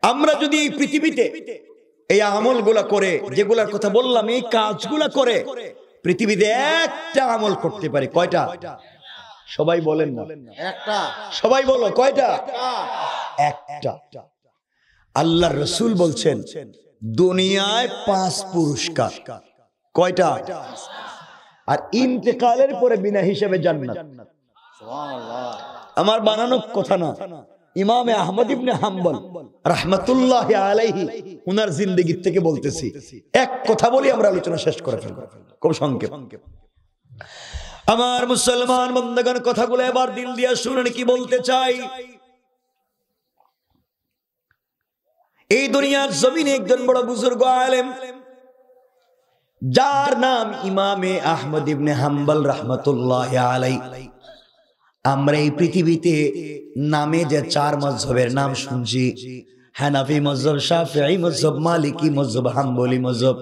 আমরা যদি এই পৃথিবীতে এই আমলগুলা করে, যেগুলার কথা বললাম, এই কাজগুলা করে পৃথিবীতে একটা আমল করতে পারি, কয়টা? সবাই বলেন না, একটা। সবাই বলো কয়টা? একটা। আল্লাহর রাসূল বলছেন দুনিয়ায় 5 পুরস্কার, কয়টা? আর ইন্তেকালের পরে বিনা হিসাবে জান্নাত। সুবহানাল্লাহ। আমার বানানো কথা না, ইমামে আহমদ ইবনে হাম্বল রাহমাতুল্লাহি আলাইহি উনার জিন্দেগি থেকে বলতেছি। এক কথা বলি আমরা আলোচনা শেষ করে ফেলব, খুব সংক্ষেপ। আমার মুসলমান বন্ধুগণ, কথাগুলো এবার দিল দিয়ে শুনেন কি বলতে চাই। এই দুনিয়ার জমিনে একজন বড় বুজুর্গ আলেম, যার নাম ইমামে আহমদ ইবনে হাম্বল রাহমাতুল্লাহি আলাইহি। আমরা এই পৃথিবীতে নামে যে 4 মাযহাবের নাম শুনছি, হানাফি মাযহাব, শাফিঈ মাযহাব, মালিকি মাযহাব, হাম্বলি মাযহাব,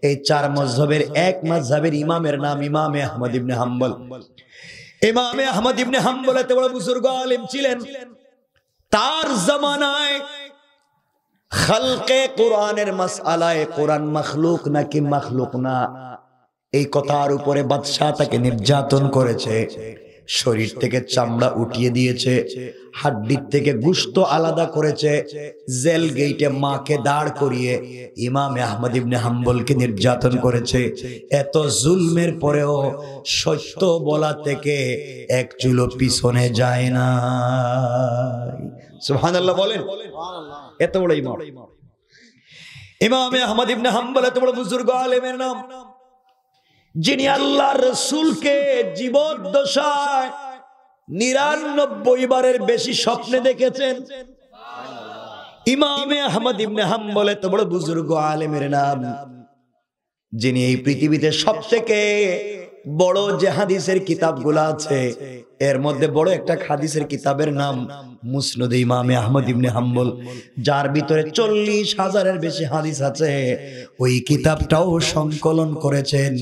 এই 4 মাযহাবের এক মাযহাবের ইমামের নাম ইমামে আহমদ ইবনে হাম্বল। ইমামে আহমদ ইবনে হাম্বল এত বড় বুজুর্গ আলেম ছিলেন, তার জামানায় খালকে কোরআনের মাসআলায় কোরআন মাখলুক নাকি মাখলুক না, এই কথার উপরে বাদশা তাকে নির্যাতন করেছে। শরীর থেকে চামড়া উঠিয়ে দিয়েছে, হাড্ডির থেকে গোশত আলাদা করেছে, জেল গেটে মাকে দাঁড় করিয়ে ইমামে আহমদ ইবনে হাম্বলকে নির্যাতন করেছে। এত জুলমের পরেও সত্য বলা থেকে এক চুলো পিছনে যায় না। সুবহানাল্লাহ বলেন। এত বড় ইমাম, ইমামে আহমদ ইবনে হাম্বল এত বড় বুজুর্গ আলেমের নাম, যিনি আল্লাহর রাসূলকে জীবদ্দশায় 99 বারের বেশি স্বপ্নে দেখেছেন। ইমামে আহমদ ইবনে হাম্বল এত বড় বুজুর্গ আলেমের নাম, যিনি এই পৃথিবীতে সবথেকে বড় যে হাদিসের কিতাবগুলো আছে, এর মধ্যে বড় একটা হাদিসের কিতাবের নাম মুসনাদ ইমামে আহমদ ইবনে হাম্বল, যার ভিতরে 40,000-এর বেশি হাদিস আছে। ওই কিতাবটাও সংকলন করেছেন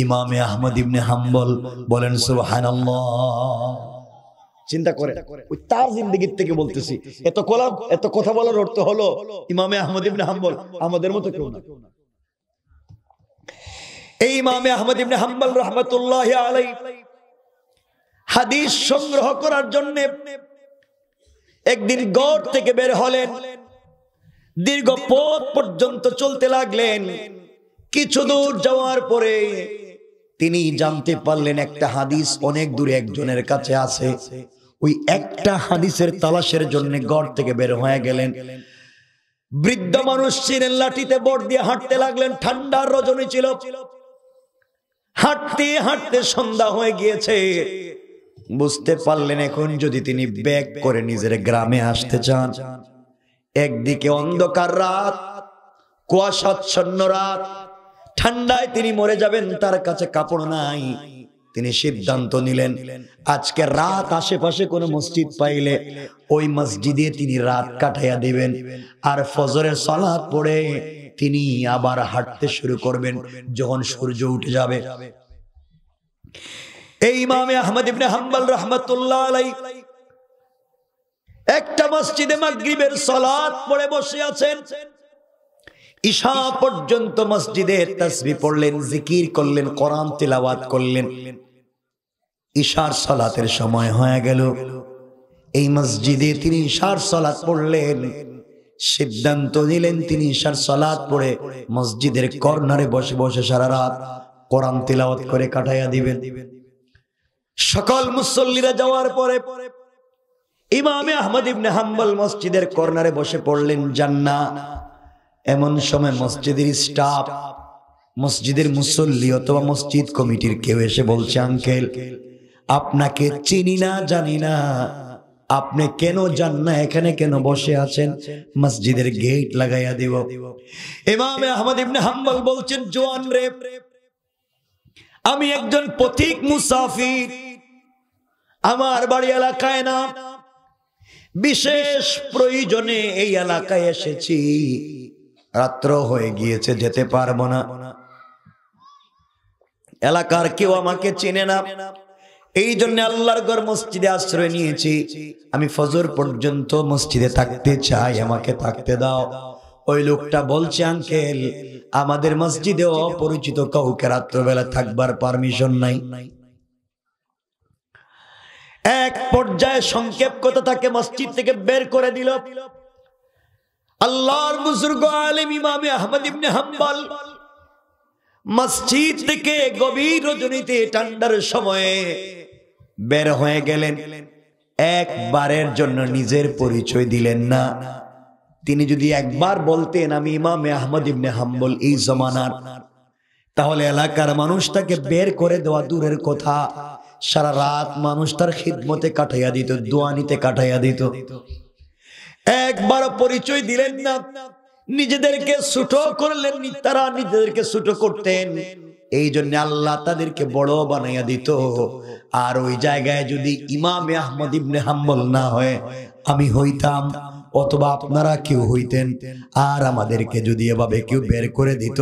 ইমামে আহমদ ইবনে হাম্বল। বলেন সুবহানাল্লাহ। চিন্তা করে ওই তার জিন্দেগির থেকে বলতেছি। এত কথা বলার অর্থ হলো ইমামে আহমদ ইবনে হাম্বল আমাদের মতো কেউ না। এই ইমামে আহমদ ইবনে হাম্বল রাহমাতুল্লাহি আলাইহি হাদিস সংগ্রহ করার জন্য একদিন গড় থেকে বের হলেন, দীর্ঘ পথ পর্যন্ত চলতে লাগলেন। কিছু দূর যাওয়ার পরে তিনি জানতে পারলেন একটা হাদিস অনেক দূরে একজনের কাছে আছে। ওই একটা হাদিসের তালাশের জন্য গড় থেকে বের হয়ে গেলেন। বৃদ্ধ মানুষ ছিলেন, লাঠিতে বর দিয়ে হাঁটতে লাগলেন। ঠান্ডার রজনী ছিল, হাঁটতে হাঁটতে সন্ধ্যা হয়ে গিয়েছে। বুঝতে পারলেন এখন যদি তিনি ব্যাক করে নিজের গ্রামে আসতে চান, একদিকে অন্ধকার রাত, কুয়াশাচ্ছন্ন রাত, ঠান্ডায় তিনি মরে যাবেন, তার কাছে কাপড় নাই। তিনি সিদ্ধান্ত নিলেন আজকে রাত আশেপাশে কোনো মসজিদ পাইলে ওই মসজিদে তিনি রাত কাটাইয়া দিবেন, আর ফজরের সালাত পড়ে তিনি আবার হাঁটতে শুরু করবেন যখন সূর্য উঠে যাবে। এই ইমামে আহমদ ইবনে হাম্বল রাহমাতুল্লাহ আলাইহি একটা মসজিদে মাগরিবের সালাত পড়ে বসে আছেন। ঈশা পর্যন্ত মসজিদে তাসবিহ পড়লেন, জিকির করলেন, কোরআন তিলাওয়াত করলেন। ঈশার সালাতের সময় হয়ে গেল, এই মসজিদে তিনি ঈশার সালাত পড়লেন। সিদ্ধান্ত নিলেন তিনি ঈশার সালাত পড়ে মসজিদের কর্নারে বসে বসে সারা রাত কোরআন তিলাওয়াত করে কাটাইয়া দিবেন। সকল মুসল্লিরা যাওয়ার পরে ইমামে আহমদ ইবনে হাম্বল মসজিদের কর্নারে বসে পড়লেন জান্নাহ। এমন সময় মসজিদের স্টাফ, মসজিদের মুসল্লি অথবা মসজিদ কমিটির কেউ এসে বলছে, আঙ্কেল আপনাকে চিনি না জানি না, আপনি কেন যান না, এখানে কেন বসে আছেন? মসজিদের গেট লাগাইয়া দিব। ইমামে আহমদ ইবনে হাম্বল বলছেন, জোয়ান রে, আমি একজন পথিক মুসাফির, আমার বাড়ি এলাকায় না, বিশেষ প্রয়োজনে এই এলাকায় এসেছি, রাত্র হয়ে গিয়েছে, যেতে পারবো না। এলাকার কেউ আমাকে চেনে না, এই জন্য আল্লাহর ঘর মসজিদে আশ্রয় নিয়েছি। আমি ফজর পর্যন্ত মসজিদে থাকতে চাই, আমাকে থাকতে দাও। ওই লোকটা বলছে, আঙ্কেল আমাদের মসজিদে অপরিচিত কাউকে রাত্রবেলা থাকবার পারমিশন নাই। এক পর্যায়ে সংক্ষেপ কথা তাকে মসজিদ থেকে বের করে দিল। আল্লাহর বুজুর্গ আলেম ইমাম আহমদ ইবনে হাম্বল মসজিদ থেকে গভীর রজনীতে ঠান্ডার সময়ে বের হয়ে গেলেন। একবারের জন্য নিজের পরিচয় দিলেন না। তিনি যদি একবার বলতেন আমি ইমাম আহমদ ইবনে হাম্বল এই জমানার, তাহলে এলাকার মানুষ তাকে বের করে দেওয়া দূরের কথা, সারা রাত মানুষ তার খিদমতে কাটাইয়া দিত, দোয়া নিতে কাটাইয়া দিত। একবার পরিচয় দিলেন না, নিজেদেরকে ছোট করলেন, তারা নিজেদেরকে ছোট করতেন, এই জন্য আল্লাহ তাদেরকে বড় বানাইয়া দিত। আর ওই জায়গায় যদি ইমাম আহমদ ইবনে হাম্বল না হয় আমি হইতাম, অথবা আপনারা কেউ হইতেন, আর আমাদেরকে যদি এভাবে কেউ বের করে দিত,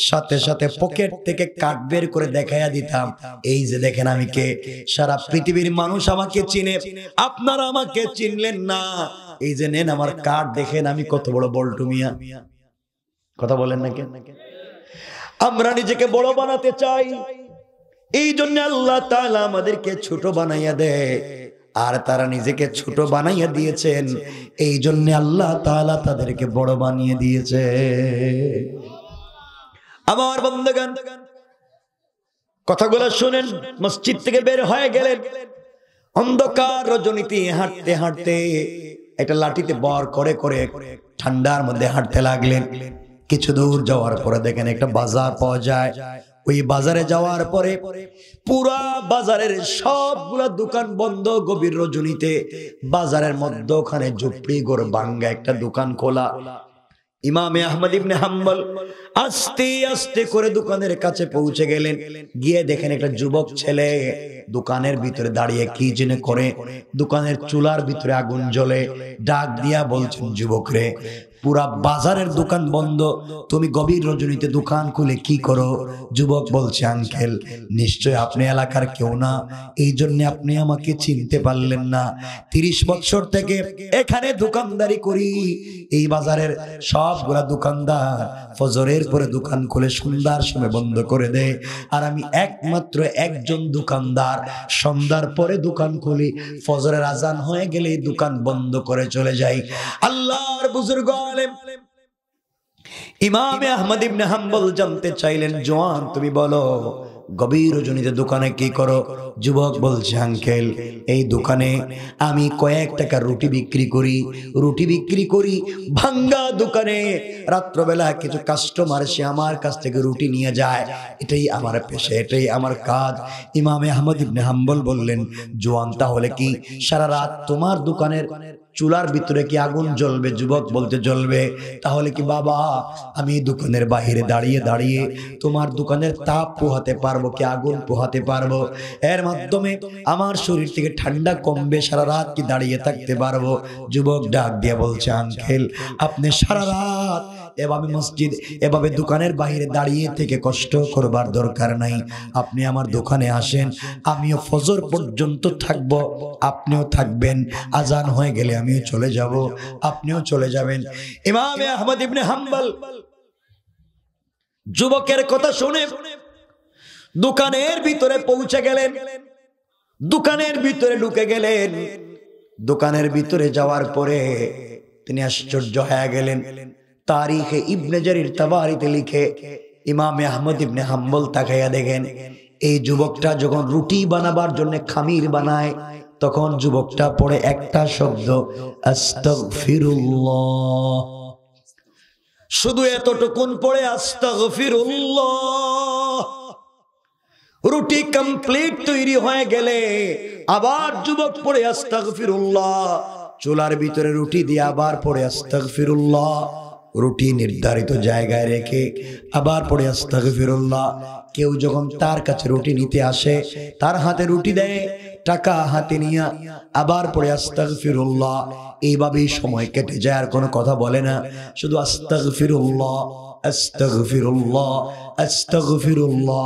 সাথে সাথে পকেট থেকে কার্ড বের করে দেখাইয়া দিতাম, এই যে দেখেন আমি কে, সারা পৃথিবীর মানুষ আমাকে চিনে, আপনারা আমাকে চিনলেন না, এই যে নেন আমার কার্ড, দেখেন আমি কত বড় বল্টু মিয়া। কথা বলেন না কেন? আমরা নিজেকে বড় বানাতে চাই, এই জন্য আল্লাহ তাআলা আমাদেরকে ছোট বানাইয়া দেয়, আর তারা নিজেকে ছোট বানাইয়া দিয়েছেন, এই জন্য আল্লাহ তাআলা তাদেরকে বড় বানিয়ে দিয়েছে। আমার বন্ধুগণ, কথাগুলো শুনেন। মসজিদ থেকে বের হয়ে গেলেন, অন্ধকার রজনীতে হাঁটতে হাঁটতে একটা লাঠিতে বর করে করে ঠান্ডার মধ্যে হাঁটতে লাগলেন। কিছু দূর যাওয়ার পরে দেখেন একটা বাজার পাওয়া যায়। ওই বাজারে যাওয়ার পরে পুরা বাজারের সবগুলা দোকান বন্ধ, গভীর রজনীতে বাজারের মধ্যে ওখানে ঝুপড়ি ঘর ভাঙ্গা একটা দোকান খোলা। ইমামে আহমদ ইবনে হাম্বল আস্তে আস্তে করে দোকানের কাছে পৌঁছে গেলেন। গিয়ে দেখেন একটা যুবক ছেলে দোকানের ভিতরে দাঁড়িয়ে কি যেন করে, দোকানের চুলার ভিতরে আগুন জ্বলে। ডাক দিয়া বলছেন, যুবক রে, পুরা বাজারের দোকান বন্ধ, তুমি গভীর রজনীতে দোকান খুলে কি করো? যুবক বলছে, আঙ্কেল নিশ্চয় আপনি এলাকার কেউ না, এই জন্য আপনি আমাকে চিনতে পারলেন না। 30 বছর থেকে এখানে দোকানদারি করি, এই বাজারের সবগুলা দোকানদার ফজরের পরে দোকান খুলে সন্ধ্যার সময় বন্ধ করে দেয়, আর আমি একমাত্র একজন দোকানদার সন্ধ্যার পরে দোকান খুলি, ফজরের আজান হয়ে গেলে দোকান বন্ধ করে চলে যাই। আল্লাহর বুজুর্গ আলেম ইমামে আহমদ ইবনে হাম্বল জানতে চাইলেন, জওয়ান তুমি বলো গভীর রজনীতে দোকানে কি করো? যুবক বলছে, আঙ্কেল এই দোকানে আমি কয়েক টাকা রুটি বিক্রি করি, রুটি বিক্রি করি ভাঙ্গা দোকানে। রাত্রবেলা কিছু কাস্টমার সে আমার কাছ থেকে রুটি নিয়ে যায়, এটাই আমার পেশা, এটাই আমার কাজ। ইমামে আহমদ ইবনে হাম্বল বললেন, জওয়ান তাহলে কি সারা রাত তোমার দোকানের চুলার ভিতরে কি আগুন জ্বলবে? যুবক বলতে জ্বলবে। তাহলে কি বাবা আমি দোকানের বাহিরে দাঁড়িয়ে দাঁড়িয়ে তোমার দোকানের তাপ পোহাতে পারবো কি, আগুন পোহাতে পারবো? এর মাধ্যমে আমার শরীর থেকে ঠান্ডা কমবে, সারা রাত কি দাঁড়িয়ে থাকতে পারবো? যুবক ডাক দিয়ে বলছে, আঙ্কেল আপনি সারা রাত এভাবে মসজিদ এভাবে দোকানের বাহিরে দাঁড়িয়ে থেকে কষ্ট করবার দরকার নাই। আপনি আমার দোকানে আসেন, আমিও ফজর পর্যন্ত থাকবো, আপনিও থাকবেন, আজান হয়ে গেলে আমিও চলে যাব, আপনিও চলে যাবেন। ইমামে আহমদ ইবনে হাম্বল যুবকের কথা শুনে দোকানের ভিতরে পৌঁছে গেলেন, দোকানের ভিতরে ঢুকে গেলেন। দোকানের ভিতরে যাওয়ার পরে তিনি আশ্চর্য হয়ে গেলেন। তারিখে ইবনে জারির তাবারিতে লিখে ইমামে আহমদ ইবনে হাম্বল তাকাইয়া দেখেন এই যুবকটা যখন রুটি বানাবার জন্য খামির বানায়, তখন যুবকটা পড়ে একটা শব্দ, আস্তাগফিরুল্লাহ। শুধু এতটুকুন পড়ে আস্তাগফিরুল্লাহ। রুটি কমপ্লিট তৈরি হয়ে গেলে আবার যুবক পড়ে আস্তাগফিরুল্লাহ। চুলার ভিতরে রুটি দিয়ে আবার পড়ে আস্তাগফিরুল্লাহ। রুটি নির্ধারিত জায়গায় রেখে আবার পড়ে আস্তাগফিরুল্লাহ। কেউ যখন তার কাছে রুটি নিতে আসে, তার হাতে রুটি দেয়, টাকা হাতে নিয়ে আবার পড়ে আস্তাগফিরুল্লাহ। এইভাবেই সময় কেটে যায়, আর কোনো কথা বলে না, শুধু আস্তাগফিরুল্লাহ আস্তাগফিরুল্লাহ আস্তাগফিরুল্লাহ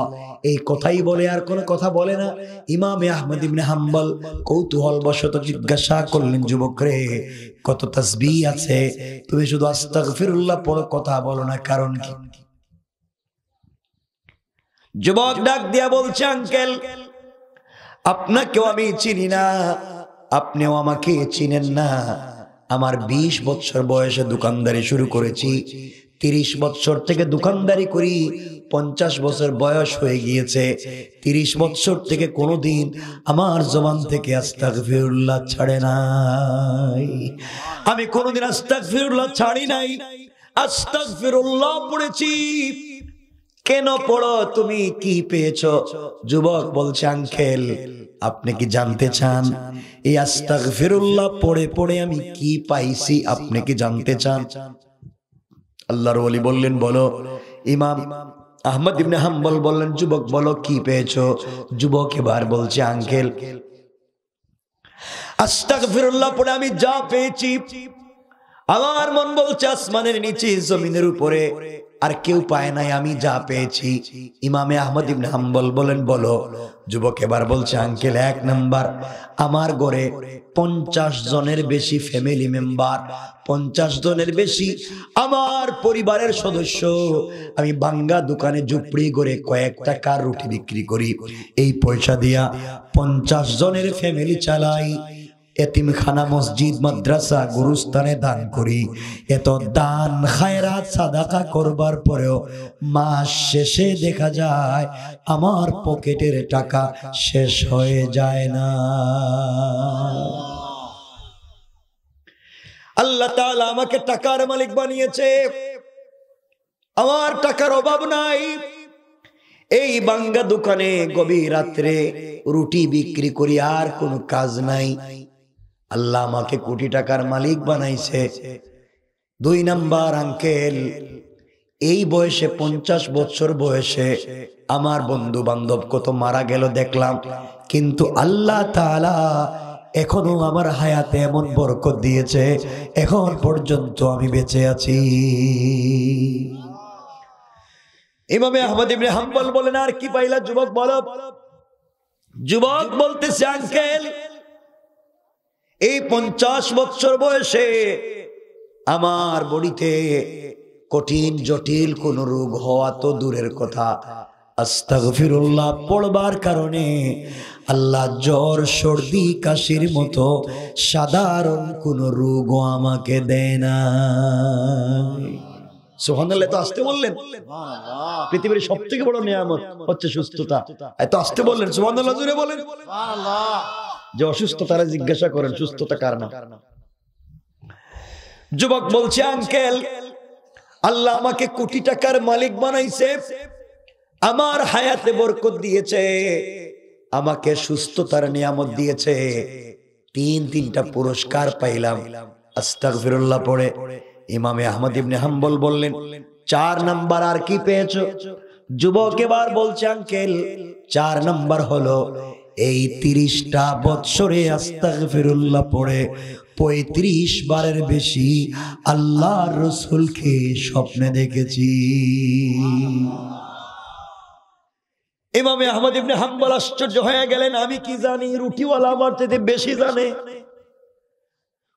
এই কথাই বলে, আর কোনো কথা বলে না। ইমামে আহমদ ইবনে হাম্বল কৌতূহল বশত জিজ্ঞাসা করলেন, যুবক রে, কত তাসবিহ আছে, তুমি শুধু আস্তাগফিরুল্লাহ পড়ো, কথা বলো না, কারণ কি? যুবক ডাক দিয়া বলছে, আঙ্কেল, আপনাকেও আমি চিনি না, আপনিও আমাকে চিনেন না। আমার 20 বছর বয়সে দোকানদারি শুরু করেছি, 30 বছর থেকে দোকানদারি করি, 50 বছর বয়স হয়ে গিয়েছে। 30 বছর থেকে কোনোদিন আমার জবান থেকে আস্তাগফিরুল্লাহ ছাড়ে নাই। আমি কোনোদিন আস্তাগফিরুল্লাহ ছাড়ি নাই, আস্তাগফিরুল্লাহ পড়েছি। কেন পড়ো, তুমি কি পেয়েছো? যুবক বলছে, আঙ্কেল, আপনি কি জানতে চান এই আস্তাগফিরুল্লাহ পড়ে পড়ে আমি কি পাইছি? আপনি কি জানতে চান? আল্লাহর ওলি বললেন, বলো। ইমাম আহমদ ইবনে হাম্বল বললেন, যুবক বলো কি পেয়েছো? যুবক এবার বলছে, আঙ্কেল, আস্তাগফিরুল্লাহ পড়ে আমি যা পেয়েছি, আমার মন বলছে আসমানের নিচে জমিনের উপরে আর কেউ পায় নাই আমি যা পেয়েছি। ইমামে আহমদ ইবনে হাম্বল বলেন, বলো। যুবক এবার বলছে, আঙ্কেল, 1 নাম্বার, আমার ঘরে 50 জনের বেশি ফ্যামিলি মেম্বার, 50 জনের বেশি আমার পরিবারের সদস্য। আমি বাঙ্গা দোকানে ঝুপড়ি করে কয়েক টাকার রুটি বিক্রি করি, এই পয়সা দিয়া 50 জনের ফ্যামিলি চালাই। এতিমখানা, মসজিদ, মাদ্রাসা, গুরুস্থানে দান করি। এত দান খায়রাত সাদাকা করবার পরেও মাস শেষে দেখা যায় আমার পকেটের টাকা শেষ হয়ে যায় না। আল্লাহ তাআলা আমাকে টাকার মালিক বানিয়েছে, আমার টাকার অভাব নাই। এই বাঙ্গা দোকানে গভীর রাত্রে রুটি বিক্রি করি, আর কোনো কাজ নাই। আল্লাহ আমাকে কোটি টাকার মালিক বানাইছে। 2 নাম্বার, আঙ্কেল, এই বয়সে 50 বছর বয়সে আমার বন্ধু বান্ধব কত মারা গেল দেখলাম, কিন্তু আল্লাহ তাআলা এখনো আমার হায়াতে এমন বরকত দিয়েছে, এখন পর্যন্ত আমি বেঁচে আছি। ইমামে আহমদ ইবনে হাম্বল বলেন, আর কি পাইলা যুবক বলো? যুবক বলতেছে, আঙ্কেল, এই 50 বছর বয়সে আমার বডিতে কঠিন জটিল কোন রোগ হওয়া তো দূরের কথা, আস্তাগফিরুল্লাহ পড়বার কারণে আল্লাহ জ্বর, সর্দি, কাশির মতো সাধারণ কোন রোগও আমাকে দেয় না। সুবহানাল্লাহ। তো আসতে বললেন, পৃথিবীর সবথেকে বড় নিয়ামত হচ্ছে সুস্থতা, এত আসতে বললেন। সুবহানাল্লাহ জোরে বলেন। সুবহানাল্লাহ। যে অসুস্থ তারা জিজ্ঞাসা করেন সুস্থতা কার নাম। যুবক বলছে, আঙ্কেল, আল্লাহ আমাকে কোটি টাকার মালিক বানাইছে, আমার হায়াতে বরকত দিয়েছে, আমাকে সুস্থতার নিয়ামত দিয়েছে, 3টা পুরস্কার পাইলাম আস্তাগফিরুল্লাহ পড়ে। ইমামে আহমদ ইবনে হাম্বল বললেন, 4 নাম্বার, আর কি পেয়েছো? যুবক এবার বলছে, আঙ্কেল, 4 নাম্বার হলো এই 30টা বৎসরে আস্তাগফিরুল্লাহ পড়ে 35 বারের বেশি আল্লাহর রাসূলকে স্বপ্নে দেখেছি। ইমামে আহমদ ইবনে হাম্বল আশ্চর্য হয়ে গেলেন, আমি কি জানি, রুটিওয়ালা আমার থেকে বেশি জানে।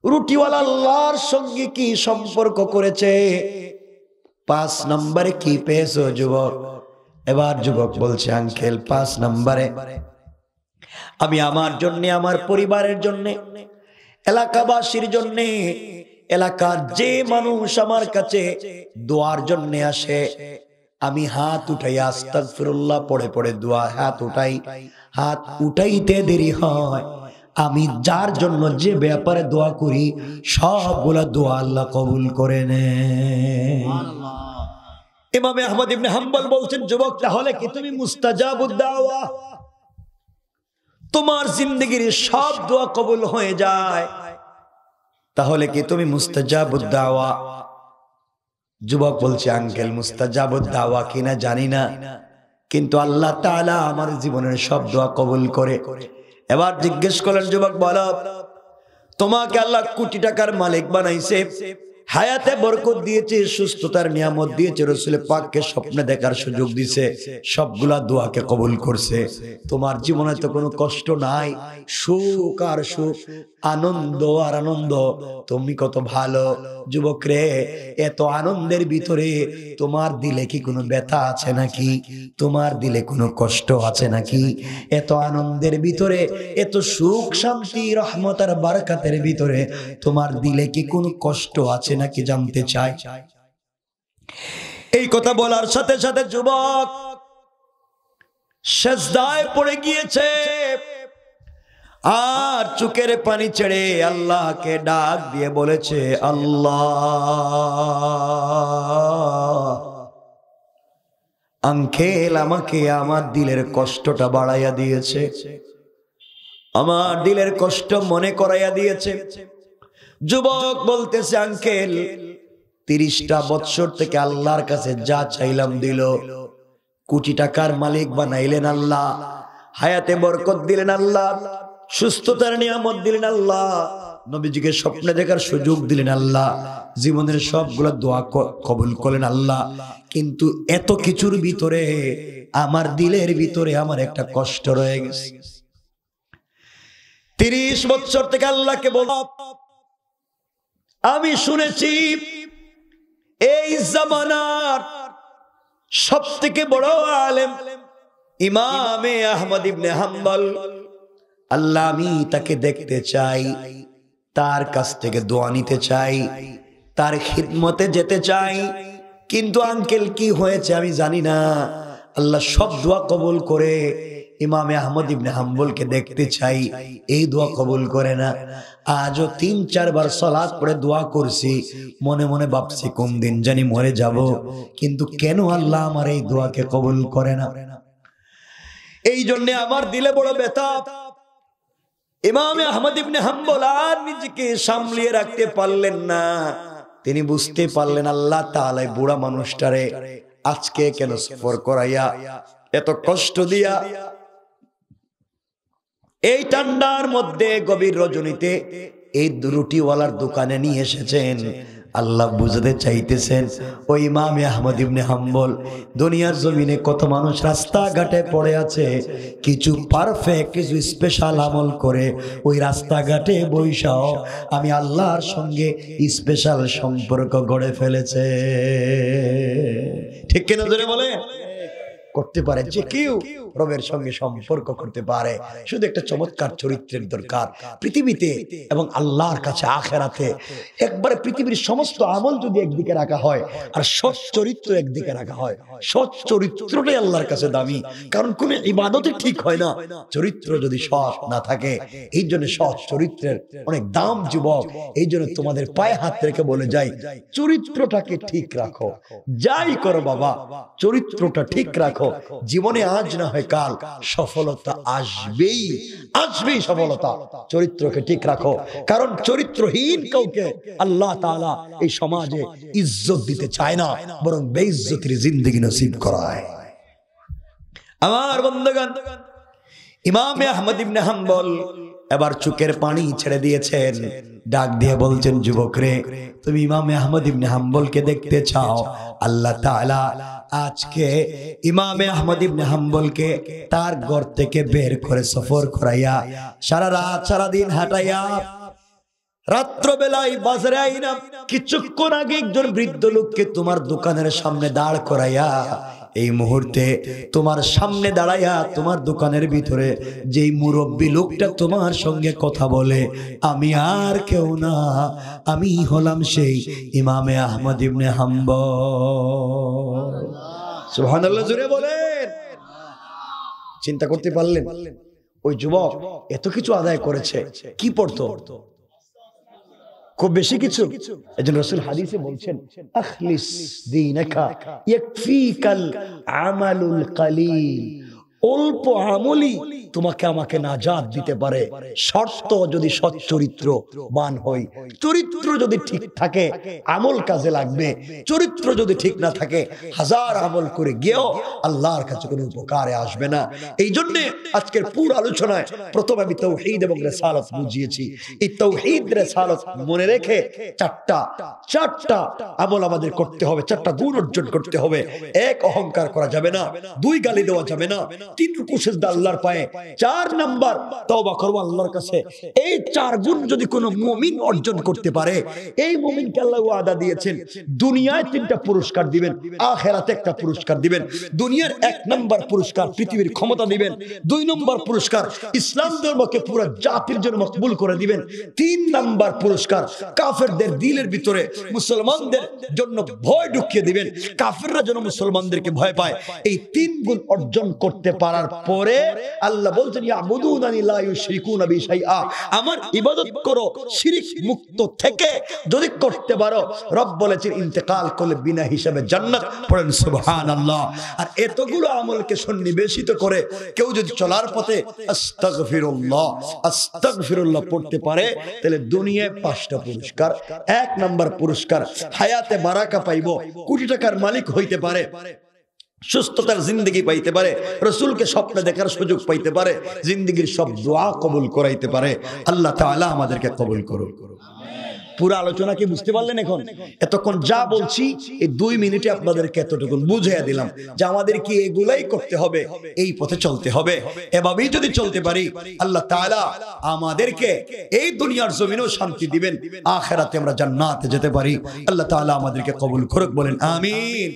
রুটিওয়ালা আল্লাহর সঙ্গে কি সম্পর্ক করেছে? 5 নম্বরে কি পেয়েছো যুবক? এবার যুবক বলছে, আঙ্কেল, 5 নম্বরে আমি আমার জন্য, আমার পরিবারের জন্য, এলাকাবাসীর জন্য, এলাকার যে মানুষ আমার কাছে দোয়ার জন্য আসে, আমি হাত উঠাই আস্তাগফিরুল্লাহ পড়ে পড়ে দোয়া, হাত উঠাই, হাত উঠাইতে দেরি হয়, আমি যার জন্য যে ব্যাপারে দোয়া করি সবগুলা দোয়া আল্লাহ কবুল করে নেন। ইমামে আহমদ ইবনে হাম্বল বলছেন, যুবক, তাহলে কি তুমি মুস্তাজাবুদ দাওয়া, তোমার জিন্দেগির সব দোয়া কবুল হয়ে যায়? তাহলে কি তুমি মুস্তাজাবুদ দাওয়া? যুবক বলছে, আঙ্কেল মুস্তাজাবুদ দাওয়া কিনা জানি না, কিন্তু আল্লাহ তাআলা আমার জীবনের সব দোয়া কবুল করে। এবার জিজ্ঞেস করলেন, যুবক বলো, তোমাকে আল্লাহ কোটি টাকার মালিক বানাইছে, হায়াতে বরকত দিয়েছে, সুস্থতার নিয়ামত দিয়েছে, রাসূল পাককে স্বপ্নে দেখার সুযোগ দিয়েছে, সবগুলা দোয়াকে কবুল করছে, তোমার জীবনে তো কোনো কষ্ট নাই, সুখ আর সুখ, আনন্দ আর আনন্দ, তুমি কত ভালো। যুবক রে, এত আনন্দের ভিতরে তোমার দিলে কি কোনো ব্যথা আছে নাকি? তোমার দিলে কোনো কষ্ট আছে নাকি? এত আনন্দের ভিতরে, এত সুখ শান্তি রহমত আর বারাকাতের ভিতরে তোমার দিলে কি কোনো কষ্ট আছে নাকি জানতে চাই। এই কথা বলার সাথে সাথে যুবক সিজদায় পড়ে গিয়েছে আর চোখের পানি ছেড়ে আল্লাহকে ডাক দিয়ে বলেছে, আল্লাহ, আঙ্কেল আমাকে আমার দিলের কষ্টটা বাড়াইয়া দিয়েছে, আমার দিলের কষ্ট মনে করাইয়া দিয়েছে। যুবক বলতেছে, আঙ্কেল 30টা বছর থেকে আল্লাহর কাছে যা চাইলাম দিল, কোটি টাকার মালিক বানাইলেন আল্লাহ, হায়াতে বরকত দিলেন আল্লাহ, সুস্থতার নিয়ামত দিলেন আল্লাহ, নবীজিকে স্বপ্নে দেখার সুযোগ দিলেন আল্লাহ, জীবনের সবগুলো দোয়া কবুল করলেন আল্লাহ, কিন্তু এত কিছুর ভিতরে আমার দিলের ভিতরে আমার একটা কষ্ট রয়ে গেছে। 30 বছর থেকে আল্লাহকে বল, আমি শুনেছি এই জামানার সব থেকে বড় আলেম ইমামে আহমদ ইবনে হাম্বল, আল্লাহ আমি তাকে দেখতে চাই, তার কাছ থেকে দোয়া নিতে চাই, তার খিদমতে যেতে চাই, কিন্তু আঙ্কেল কি হয়েছে আমি জানি না, আল্লাহ সব দোয়া কবুল করে ইমামে আহমদ ইবনে হাম্বলকে দেখতে চাই, এই দোয়া কবুল করে না। আজও 3-4 বার সালাত পড়ে দোয়া করছি, মনে মনে ভাবছি কোন দিন জানি মরে যাব, কিন্তু কেন আল্লাহ আমার এই দোয়াকে কবুল করে না। এই জন্য আমার দিলে বড় ব্যথা। ইমামে আহমদ ইবনে হাম্বল আর নিজেকে সামলিয়ে রাখতে পারলেন না, তিনি বুঝতে পারলেন আল্লাহ তাআলা বুড়া মানুষটারে আজকে কেন সফর করাইয়া এত কষ্ট দিয়া এই ঠান্ডার মধ্যে গভীর রজনীতে এই রুটিওয়ালার দোকানে নিয়ে এসেছেন। আল্লাহ বুঝাতে চাইতেছেন, ওই ইমামে আহমদ ইবনে হাম্বল, দুনিয়ার জমিনে কত মানুষ রাস্তাঘাটে পড়ে আছে, কিছু পারফেক্ট, কিছু স্পেশাল আমল করে ওই রাস্তাঘাটে বৈশাও আমি আল্লাহর সঙ্গে স্পেশাল সম্পর্ক গড়ে ফেলেছে। ঠিক কিনা জোরে বলে? করতে পারে যে কেউ রবের সঙ্গে সম্পর্ক করতে পারে, শুধু একটা চমৎকার চরিত্রের দরকার পৃথিবীতে এবং আল্লাহর কাছে আখেরাতে। একবারে পৃথিবীর সমস্ত আমল যদি একদিকে রাখা হয় আর সৎ চরিত্র একদিকে রাখা হয়, সৎ চরিত্রটাই আল্লাহর কাছে দামি, কারণ কোন ইবাদতই ঠিক হয় না চরিত্র যদি সৎ না থাকে। এই জন্য সৎ চরিত্রের অনেক দাম যুবক। এই জন্য তোমাদের পায়ে হাত রেখে বলে যাই, চরিত্রটাকে ঠিক রাখো, যাই করো বাবা চরিত্রটা ঠিক রাখো। জীবনে আজ না হয় কাল সফলতা আসবেই, আসবেই সফলতা। চরিত্রকে ঠিক রাখো, কারণ চরিত্রহীন কাউকে আল্লাহ তাআলা এই সমাজে ইজ্জত দিতে চায় না, বরং বেইজ্জতির জিন্দেগি নসিব করায়। আমার বন্ধুগণ, ইমামে আহমদ ইবনে হাম্বল এবার চোখের পানি ছেড়ে দিয়েছেন, ডাক দিয়ে বলছেন, যুবক রে, তুমি ইমামে আহমদ ইবনে হাম্বলকে দেখতে চাও, আল্লাহ তাআলা আজকে ইমামে আহমদ ইবনে হাম্বলকে তার ঘর থেকে বের করে সফর করাইয়া সারা রাত সারা দিন হাঁটাইয়া রাত্র বেলায় বাজারে আইনা কিছুক্ষণ আগে একজন বৃদ্ধ লোককে তোমার দোকানের সামনে দাঁড় করাইয়া এই মুহূর্তে তোমার সামনে দাঁড়াইয়া তোমার দোকানের ভিতরে যেই মুরব্বী লোকটা তোমার সঙ্গে কথা বলে, আমি আর কেউ না, আমি হলাম সেই ইমামে আহমদ ইবনে হাম্বল। সুবহানাল্লাহ জোরে বলেন। চিন্তা করতে পারলেন ওই যুবক এত কিছু আদায় করেছে, কি পড়তো? খুব বেশি কিছু। এজন্য রাসূল হাদিসে বলছেন, আখলিস দীনাকা ইয়াকফিকাল আমালুল কালিল, অল্প আমলই তোমাকে আমাকে নাজাত দিতে পারে, শর্ত যদি সচ্চরিত্রবান হই। চরিত্র যদি ঠিক থাকে আমল কাজে লাগবে, চরিত্র যদি ঠিক না থাকে হাজার আমল করে গিয়েও আল্লাহর কাছে কোনো উপকারে আসবে না। এই জন্য আজকের পুরো আলোচনায় প্রথমে আমি তাওহীদ এবং রিসালাত বুঝিয়েছি। এই তাওহীদ রিসালাত মনে রেখে চারটা আমল আমাদের করতে হবে, চারটা গুণ অর্জন করতে হবে। এক, অহংকার করা যাবে না। দুই, গালি দেওয়া যাবে না। তিন, রুকু সিজদা আল্লাহর পায়ে। 4 নাম্বার, তওবা করব আল্লাহর কাছে। এই 4 গুণ যদি কোনো মুমিন অর্জন করতে পারে, এই মুমিনকে আল্লাহ ওয়াদা দিয়েছেন দুনিয়ায় 3টা পুরস্কার দিবেন, আখিরাতে একটা পুরস্কার দিবেন। দুনিয়ার 1 নাম্বার পুরস্কার পৃথিবীর ক্ষমতা দিবেন। 2 নম্বর পুরস্কার ইসলাম ধর্মকে পুরো জাতির জন্য মকবুল করে দিবেন। 3 নাম্বার পুরস্কার কাফেরদের দিলের ভিতরে মুসলমানদের জন্য ভয় ঢুকিয়ে দিবেন, কাফেররা যেন মুসলমানদেরকে ভয় পায়। এই 3 গুণ অর্জন করতে পারার পরে আল্লাহ বলছেন ইয়াবুদুনানি লা ইউশরিকুনা বি শাইআ, আমার ইবাদত করো শিরক মুক্ত থেকে। যদি করতে পারো রব বলেছেন ইন্তেকাল করলে বিনা হিসাবে জান্নাত। পড়েন সুবহানাল্লাহ। আর এতগুলো আমলকে সন্নিবেশিত করে কেউ যদি চলার পথে আস্তাগফিরুল্লাহ আস্তাগফিরুল্লাহ পড়তে পারে, তাহলে দুনিয়ায় 5টা পুরস্কার। 1 নাম্বার পুরস্কার হায়াতে বারাকা পাইব, কোটি টাকার মালিক হইতে পারে, সুস্থতার জিন্দগি পাইতে পারে, রাসূলকে স্বপ্নে দেখার সুযোগ পাইতে পারে, জিন্দগির সব দোয়া কবুল করাইতে পারে। আল্লাহ তাআলা আমাদেরকে কবুল করুন। পুরো আলোচনা কি বুঝতে পারলেন? এখন এতক্ষণ যা বলছি এই 2 মিনিটে আপনাদেরকে এতটুকু বুঝিয়ে দিলাম যে আমাদের কি এগুলাই করতে হবে, এই পথে চলতে হবে। এভাবেই যদি চলতে পারি আল্লাহ তাআলা আমাদেরকে এই দুনিয়ার জমিনেও শান্তি দিবেন, আখিরাতে আমরা জান্নাতে যেতে পারি। আল্লাহ তাআলা আমাদেরকে কবুল করুক, বলেন আমিন।